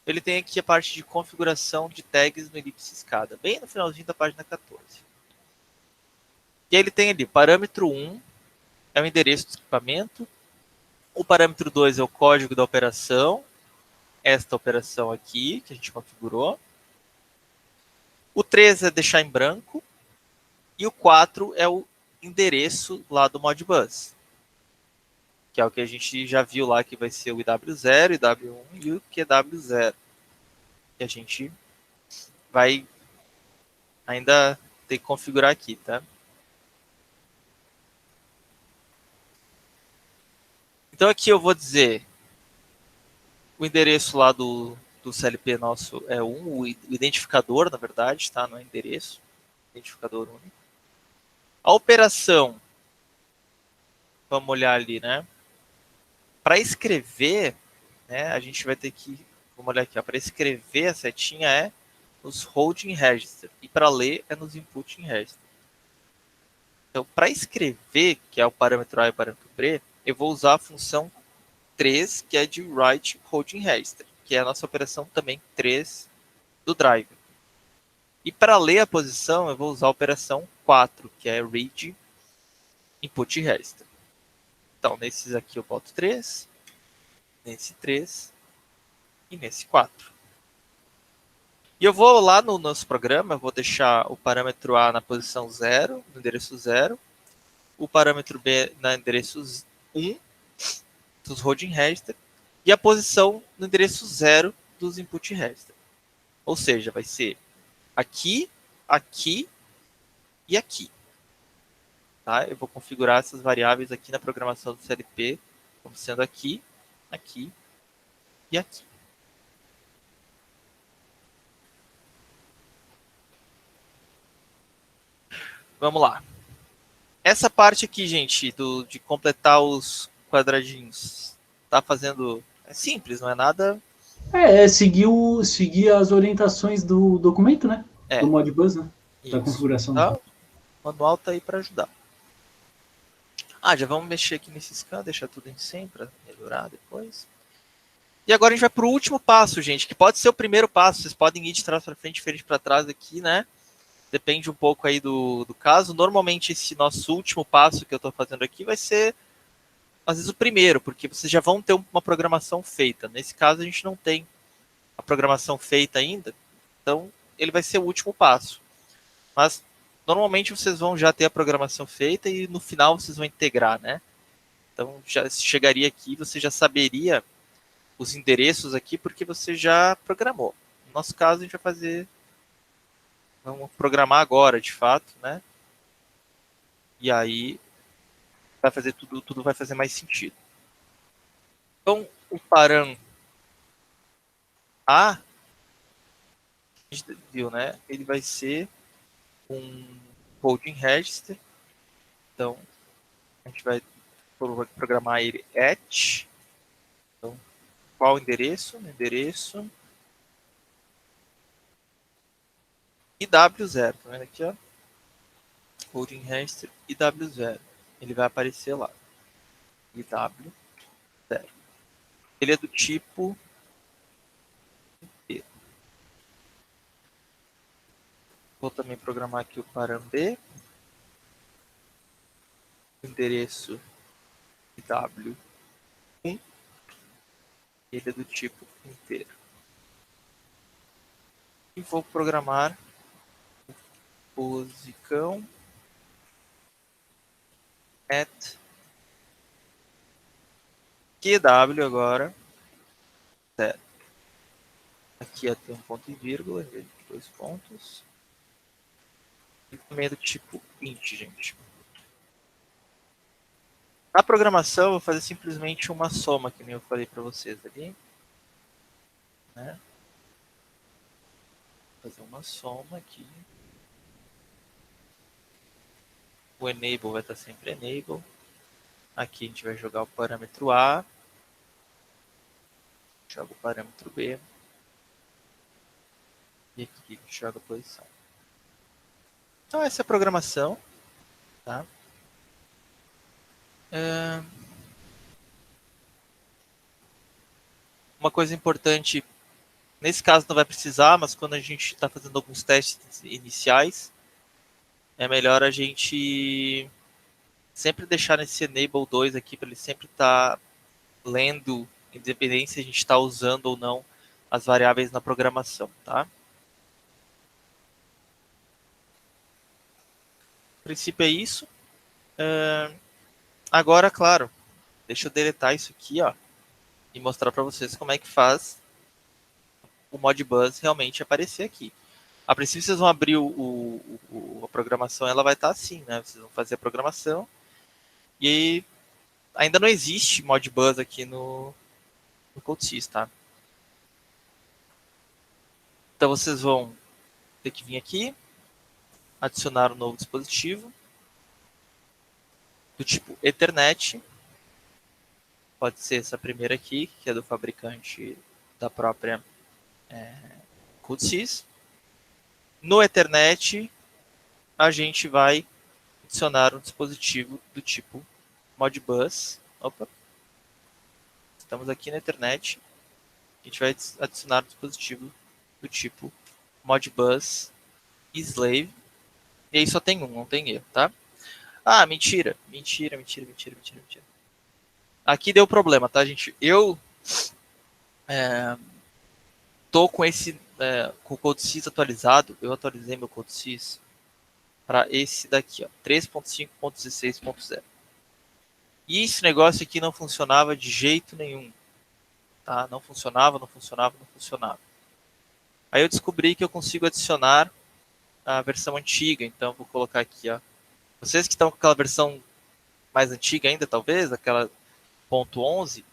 Ele tem aqui a parte de configuração de tags no elipse escada, bem no finalzinho da página 14. E aí ele tem ali, parâmetro 1 é o endereço do equipamento, o parâmetro 2 é o código da operação, esta operação aqui, que a gente configurou. O 3 é deixar em branco, e o 4 é o endereço lá do Modbus, que é o que a gente já viu lá, que vai ser o IW0, IW1 e o QW0. Que a gente vai ainda ter que configurar aqui, tá? Então aqui eu vou dizer o endereço lá do CLP nosso é 1, o identificador, na verdade, tá? Não é endereço, identificador único. A operação, vamos olhar ali, né? Para escrever, né, a gente vai ter que, vamos olhar aqui, para escrever a setinha é nos holding register e para ler é nos input register. Então, para escrever, que é o parâmetro A e o parâmetro B, eu vou usar a função 3, que é de write holding register, que é a nossa operação também 3 do driver. E para ler a posição, eu vou usar a operação 4, que é read input register. Então, nesses aqui eu boto 3, nesse 3 e nesse 4. E eu vou lá no nosso programa, eu vou deixar o parâmetro A na posição 0, no endereço 0, o parâmetro B no endereço 1, dos holding register, e a posição no endereço 0 dos input register. Ou seja, vai ser aqui, aqui e aqui. Tá? Eu vou configurar essas variáveis aqui na programação do CLP, como sendo aqui, aqui e aqui. Vamos lá. Essa parte aqui, gente, de completar os quadradinhos, tá fazendo... É simples, não é nada... Seguir as orientações do documento, né? É, Do Modbus, né? Da isso. configuração. Tá? O manual tá aí para ajudar. Já vamos mexer aqui nesse scan, deixar tudo em 100 para melhorar depois. E agora a gente vai para o último passo, gente, que pode ser o primeiro passo. Vocês podem ir de trás para frente, frente para trás aqui, né? Depende um pouco aí do caso. Normalmente esse nosso último passo que eu estou fazendo aqui vai ser, às vezes, o primeiro, porque vocês já vão ter uma programação feita. Nesse caso a gente não tem a programação feita ainda, então ele vai ser o último passo. Mas normalmente vocês vão já ter a programação feita e no final vocês vão integrar, né? Então já chegaria aqui, você já saberia os endereços aqui porque você já programou. No nosso caso a gente vai fazer, vamos programar agora, de fato, né? E aí vai fazer tudo vai fazer mais sentido. Então o param A, a gente viu, né? Ele vai ser um holding register. Então a gente vai programar ele at. Então, qual o endereço? Endereço IW0, tá vendo aqui, ó? Holding register IW0. Ele vai aparecer lá. IW0. Ele é do tipo B. Vou também programar aqui o param B. Endereço IW1. Ele é do tipo inteiro. E vou programar o posicão at QW agora. Certo. Aqui ia ter um ponto e vírgula, em vez de 2 pontos. E também é do tipo int, gente. Na programação, eu vou fazer simplesmente uma soma, que nem eu falei para vocês ali. Né? Vou fazer uma soma aqui. O enable vai estar sempre enable. Aqui a gente vai jogar o parâmetro A. Joga o parâmetro B. E aqui a gente joga a posição. Então essa é a programação. Tá? Uma coisa importante, nesse caso não vai precisar, mas quando a gente está fazendo alguns testes iniciais, é melhor a gente sempre deixar nesse enable 2 aqui, para ele sempre estar lendo, independente se a gente está usando ou não as variáveis na programação, tá? O princípio é isso. Agora, claro, deixa eu deletar isso aqui, ó, e mostrar para vocês como é que faz o Modbus realmente aparecer aqui. A princípio vocês vão abrir a programação, ela vai estar assim, né? Vocês vão fazer a programação e ainda não existe Modbus aqui no CodeSys, tá? Então vocês vão ter que vir aqui, adicionar um novo dispositivo do tipo Ethernet. Pode ser essa primeira aqui, que é do fabricante da própria CodeSys. No Ethernet, a gente vai adicionar um dispositivo do tipo Modbus. Opa. Estamos aqui na Ethernet. A gente vai adicionar um dispositivo do tipo Modbus Slave. E aí só tem um, não tem erro, tá? Ah, mentira. Mentira. Aqui deu problema, tá, gente? Eu tô com com o CodeSys atualizado. Eu atualizei meu CodeSys para esse daqui, ó, 3.5.16.0. E esse negócio aqui não funcionava de jeito nenhum, tá? Não funcionava. Aí eu descobri que eu consigo adicionar a versão antiga, então vou colocar aqui, ó. Vocês que estão com aquela versão mais antiga ainda, talvez, aquela .11,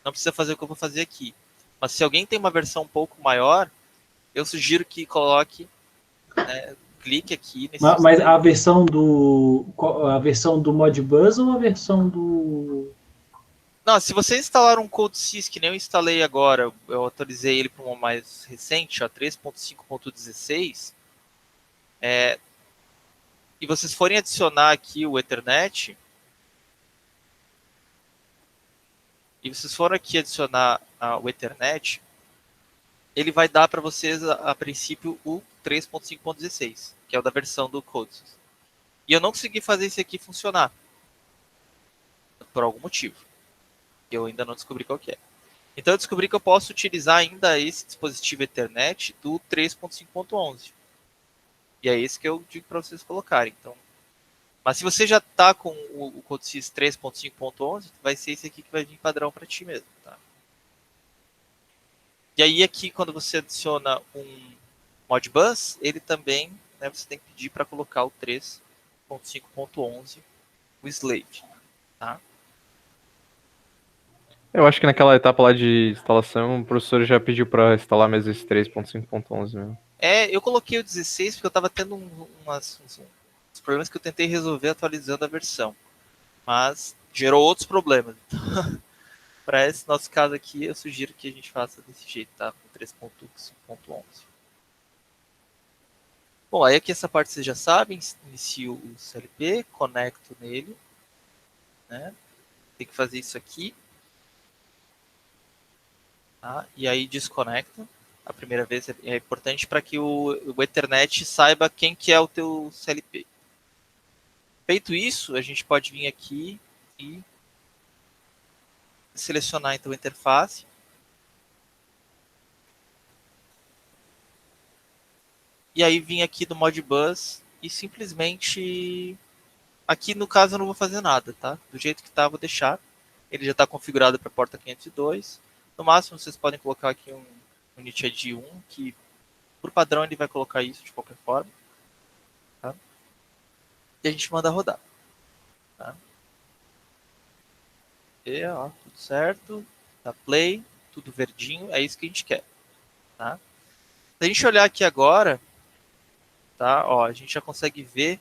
não precisa fazer o que eu vou fazer aqui. Mas se alguém tem uma versão um pouco maior, eu sugiro que coloque, clique aqui nesse... Mas a versão do Modbus ou a versão do... Não, se você instalar um CodeSys, que nem eu instalei agora, eu atualizei ele para uma mais recente, 3.5.16, e vocês forem adicionar aqui o Ethernet, o Ethernet, ele vai dar para vocês, a princípio, o 3.5.16, que é o da versão do CodeSys. E eu não consegui fazer esse aqui funcionar, por algum motivo. Eu ainda não descobri qual que é. Então eu descobri que eu posso utilizar ainda esse dispositivo Ethernet do 3.5.11. E é esse que eu digo para vocês colocarem. Então, mas se você já está com o CodeSys 3.5.11, vai ser esse aqui que vai vir padrão para ti mesmo. Tá? E aí aqui, quando você adiciona um Modbus, ele também, você tem que pedir para colocar o 3.5.11, o Slave. Tá? Eu acho que naquela etapa lá de instalação, o professor já pediu para instalar mesmo esse 3.5.11 mesmo. Eu coloquei o 16 porque eu estava tendo uns problemas que eu tentei resolver atualizando a versão. Mas gerou outros problemas. Para esse nosso caso aqui, eu sugiro que a gente faça desse jeito, tá? Com 3.5.11. Bom, aí aqui essa parte vocês já sabem. Inicio o CLP, conecto nele. Né? Tem que fazer isso aqui. Tá? E aí desconecta. A primeira vez é importante para que o Ethernet saiba quem que é o teu CLP. Feito isso, a gente pode vir aqui e selecionar então a interface. E aí vim aqui do Modbus e simplesmente... Aqui no caso eu não vou fazer nada, tá? Do jeito que tá, eu vou deixar. Ele já está configurado para a porta 502. No máximo vocês podem colocar aqui um Unit ID 1, que por padrão ele vai colocar isso de qualquer forma. Tá? E a gente manda rodar. Tá? E, ó, tudo certo. Tá play, tudo verdinho, é isso que a gente quer. Tá? Se a gente olhar aqui agora, tá? Ó, a gente já consegue ver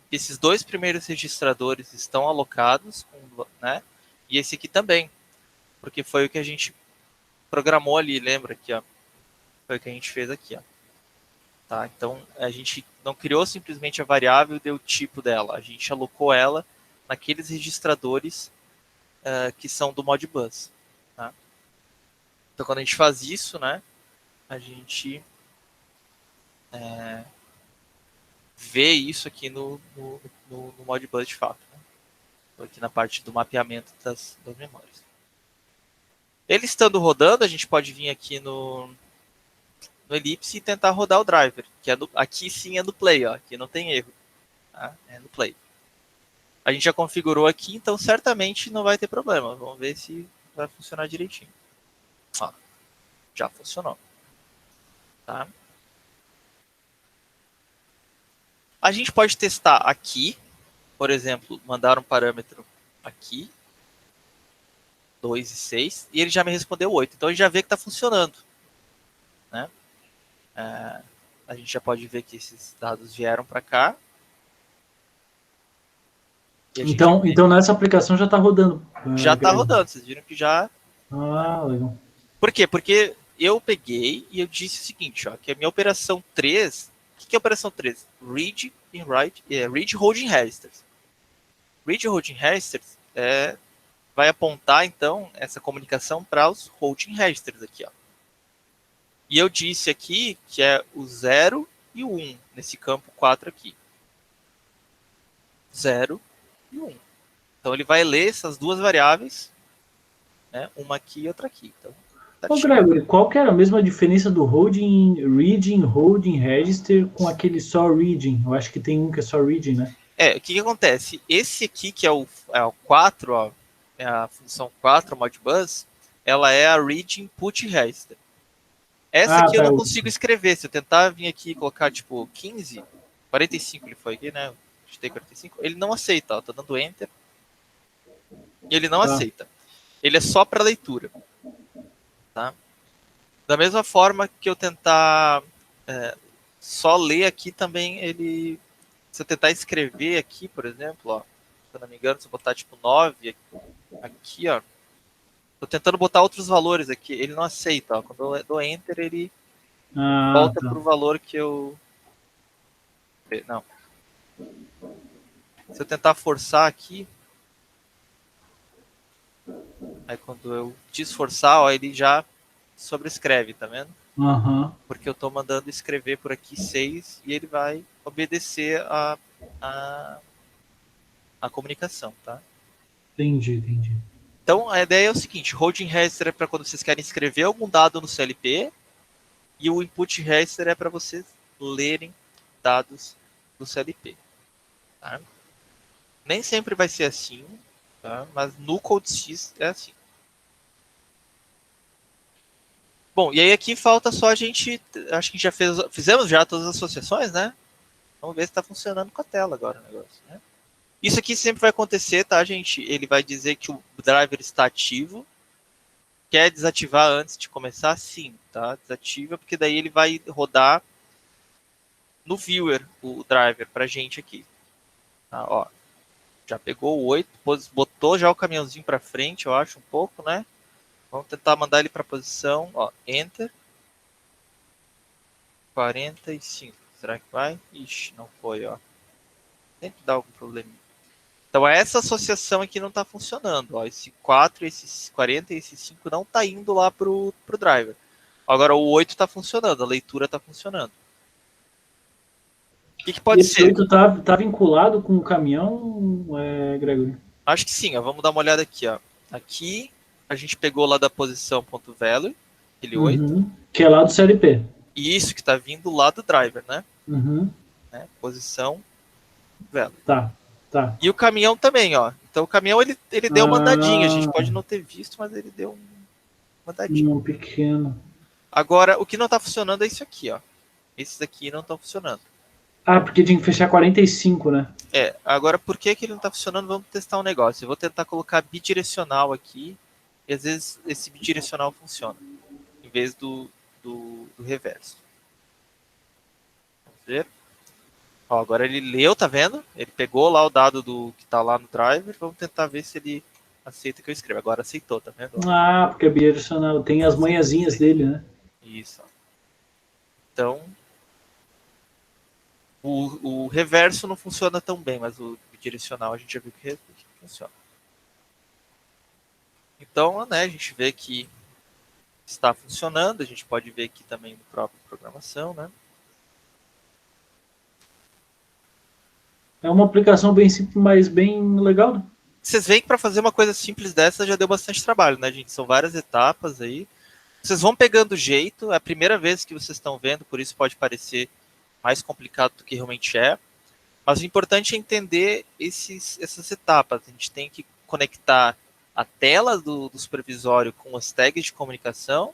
que esses dois primeiros registradores estão alocados, né? E esse aqui também, porque foi o que a gente programou ali, lembra aqui, ó? Foi o que a gente fez aqui, ó. Tá? Então, a gente não criou simplesmente a variável e deu o tipo dela, a gente alocou ela naqueles registradores que são do Modbus. Tá? Então, quando a gente faz isso, né, a gente vê isso aqui no Modbus de fato. Né? Aqui na parte do mapeamento das memórias. Ele estando rodando, a gente pode vir aqui no Ellipse e tentar rodar o driver, que é aqui sim é do play, ó, aqui não tem erro, tá? É no play. A gente já configurou aqui, então certamente não vai ter problema. Vamos ver se vai funcionar direitinho. Ó, já funcionou. Tá? A gente pode testar aqui, por exemplo, mandar um parâmetro aqui, 2 e 6, e ele já me respondeu 8. Então, a gente já vê que está funcionando. Né? A gente já pode ver que esses dados vieram para cá. Então, nessa aplicação já está rodando. Já está rodando. Vocês viram que já... legal. Por quê? Porque eu peguei e eu disse o seguinte, ó, que a minha operação 3... O que é a operação 3? Read and write, read holding registers. Read holding registers vai apontar, então, essa comunicação para os holding registers aqui, ó. E eu disse aqui que é o 0 e o 1, nesse campo 4 aqui. 0 e 1. Então, ele vai ler essas duas variáveis, né, uma aqui e outra aqui. Então, Ô, Gregory, qual que era a mesma diferença do reading, holding register com aquele só reading? Eu acho que tem um que é só reading, né? O que acontece? Esse aqui, que é o 4, ó, é a função 4, Modbus, ela é a read input register. Essa aqui eu não consigo escrever. Se eu tentar vir aqui e colocar, tipo, 15, 45 ele foi aqui, né? Digitei 45. Ele não aceita, ó. Tô dando Enter. E ele não aceita. Ele é só para leitura. Tá? Da mesma forma que eu tentar só ler aqui também, ele... Se eu tentar escrever aqui, por exemplo, ó, se eu não me engano, se eu botar tipo 9 aqui, ó, tô tentando botar outros valores aqui, ele não aceita, ó, quando eu dou Enter, ele volta pro valor que eu... Não. Se eu tentar forçar aqui, aí quando eu desforçar, ó, ele já sobrescreve, tá vendo? Porque eu tô mandando escrever por aqui 6 e ele vai obedecer a comunicação, tá? Entendi. Então, a ideia é o seguinte, holding register é para quando vocês querem escrever algum dado no CLP e o input register é para vocês lerem dados do CLP. Tá? Nem sempre vai ser assim, tá? Mas no CodeSys é assim. Bom, e aí aqui falta só a gente, acho que a gente já fizemos já todas as associações, né? Vamos ver se está funcionando com a tela agora o negócio, né? Isso aqui sempre vai acontecer, tá, gente? Ele vai dizer que o driver está ativo. Quer desativar antes de começar? Sim, tá? Desativa, porque daí ele vai rodar no viewer o driver pra gente aqui. Tá, ó. Já pegou o 8, botou já o caminhãozinho para frente, eu acho, um pouco, né? Vamos tentar mandar ele para a posição, ó, Enter. 45. Será que vai? Ixi, não foi, ó. Sempre dá algum probleminha. Então, essa associação aqui não está funcionando. Ó. Esse 4, esse 40 e esse 5 não está indo lá pro driver. Agora, o 8 está funcionando, a leitura está funcionando. O que pode ser? Esse 8 tá vinculado com o caminhão, Gregory? Acho que sim, ó. Vamos dar uma olhada aqui, ó. Aqui, a gente pegou lá da posição .value, aquele 8. Que é lá do CLP. E isso que está vindo lá do driver, né? Uhum. né? Posição, vela. Tá. E o caminhão também, ó. Então o caminhão ele deu uma andadinha. A gente Ah, pode não ter visto, mas ele deu uma andadinha. um pequeno. Agora, o que não tá funcionando é isso aqui, ó. Esses aqui não estão funcionando. Ah, porque tinha que fechar 45, né? Agora por que ele não tá funcionando? Vamos testar um negócio. Eu vou tentar colocar bidirecional aqui. E às vezes esse bidirecional funciona. Em vez do reverso. Vamos ver. Ó, agora ele leu, tá vendo? Ele pegou lá o dado que tá lá no driver. Vamos tentar ver se ele aceita que eu escreva. Agora aceitou, tá vendo? Ah, porque é bidirecional. Tem as manhãzinhas dele, né? Isso. Então, o reverso não funciona tão bem, mas o bidirecional a gente já viu que funciona. Então, né, a gente vê que está funcionando. A gente pode ver aqui também no próprio programação, né? É uma aplicação bem simples, mas bem legal. Vocês veem que para fazer uma coisa simples dessa já deu bastante trabalho, né, gente? São várias etapas aí. Vocês vão pegando jeito. É a primeira vez que vocês estão vendo, por isso pode parecer mais complicado do que realmente é. Mas o importante é entender essas etapas. A gente tem que conectar a tela do supervisório com as tags de comunicação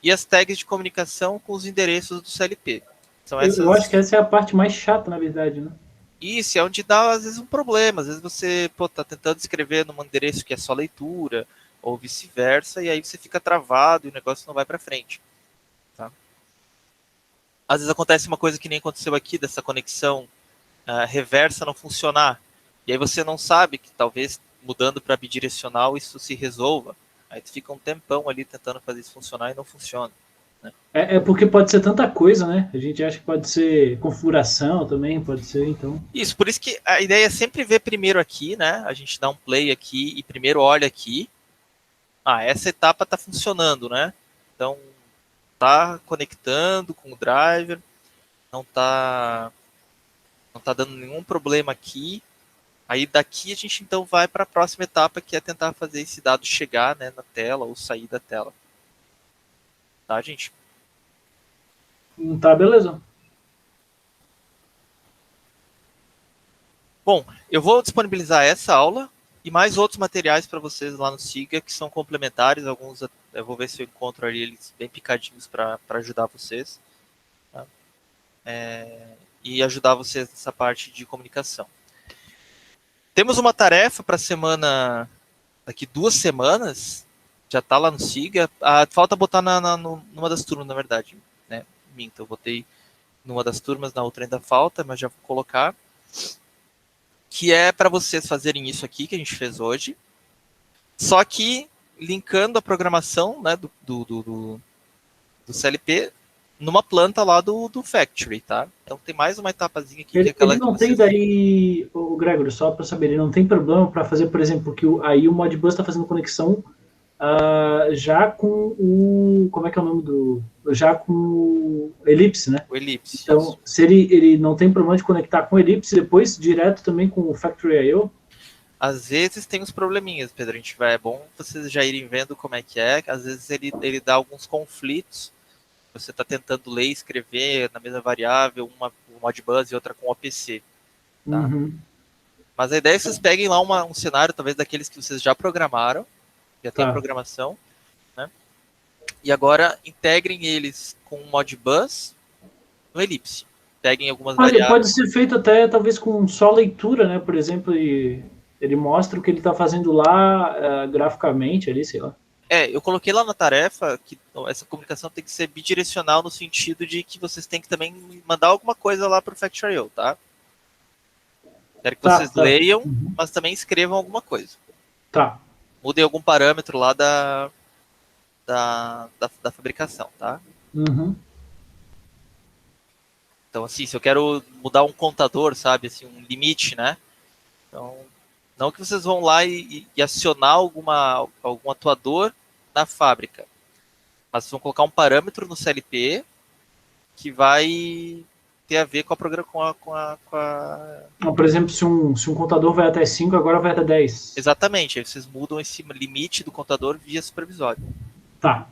e as tags de comunicação com os endereços do CLP. São Eu acho que essa é a parte mais chata, na verdade, né? Isso, é onde dá, às vezes, um problema. Às vezes você tá tentando escrever num endereço que é só leitura, ou vice-versa, e aí você fica travado e o negócio não vai para frente. Tá? Às vezes acontece uma coisa que nem aconteceu aqui, dessa conexão reversa não funcionar. E aí você não sabe que talvez mudando para bidirecional isso se resolva. Aí tu fica um tempão ali tentando fazer isso funcionar e não funciona. Né? É porque pode ser tanta coisa, né? A gente acha que pode ser configuração também, pode ser, então. Isso, por isso que a ideia é sempre ver primeiro aqui, né? A gente dá um play aqui e primeiro olha aqui. Essa etapa está funcionando, né? Então, tá conectando com o driver, não tá dando nenhum problema aqui. Aí daqui a gente então vai para a próxima etapa, que é tentar fazer esse dado chegar, né, na tela ou sair da tela. Tá, gente? Tá, beleza. Bom, eu vou disponibilizar essa aula e mais outros materiais para vocês lá no Siga, que são complementares. Alguns eu vou ver se eu encontro ali eles bem picadinhos para ajudar vocês. Tá? E ajudar vocês nessa parte de comunicação. Temos uma tarefa para a semana, daqui 2 semanas, já está lá no Siga. Falta botar numa das turmas, na verdade. Né? Minto, eu botei numa das turmas, na outra ainda falta, mas já vou colocar. Que é para vocês fazerem isso aqui que a gente fez hoje, só que linkando a programação, né, do CLP numa planta lá do Factory, tá? Então tem mais uma etapazinha aqui. Ele não tem daí, o Gregory, só para saber, ele não tem problema para fazer, por exemplo, que aí o Modbus está fazendo conexão já com o, como é que é o nome já com o Ellipse, né? O Ellipse. Então, isso. se ele não tem problema de conectar com o Ellipse, depois direto também com o Factory I/O? Às vezes tem uns probleminhas, Pedro. A gente é bom vocês já irem vendo como é que é. Às vezes ele dá alguns conflitos. Você está tentando ler e escrever na mesma variável, uma com Modbus e outra com OPC. Tá? Uhum. Mas a ideia é que vocês peguem lá um cenário, talvez daqueles que vocês já programaram, já tem programação, né? E agora integrem eles com o Modbus no Ellipse. Peguem algumas variáveis. Pode ser feito até, talvez, com só leitura, né? Por exemplo, ele mostra o que ele está fazendo lá graficamente ali, sei lá. Eu coloquei lá na tarefa que essa comunicação tem que ser bidirecional no sentido de que vocês têm que também mandar alguma coisa lá para o Factory.io, tá? Quero que vocês leiam, mas também escrevam alguma coisa. Tá. Mudem algum parâmetro lá da fabricação, tá? Uhum. Então, assim, se eu quero mudar um contador, sabe, assim, um limite, né? Então, não que vocês vão lá e acionar algum atuador na fábrica, mas vocês vão colocar um parâmetro no CLP que vai ter a ver com Por exemplo, se um contador vai até 5, agora vai até 10. Exatamente, aí vocês mudam esse limite do contador via supervisório. Tá.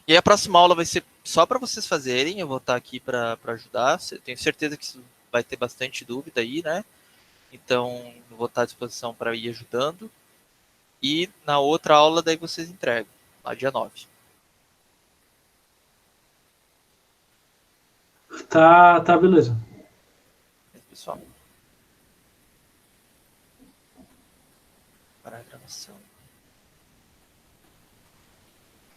E aí a próxima aula vai ser só para vocês fazerem, eu vou estar aqui para ajudar. Tenho certeza que isso vai ter bastante dúvida aí, né? Então, eu vou estar à disposição para ir ajudando. E na outra aula, daí vocês entregam, lá dia 9. Tá, beleza. Pessoal. Parar a gravação.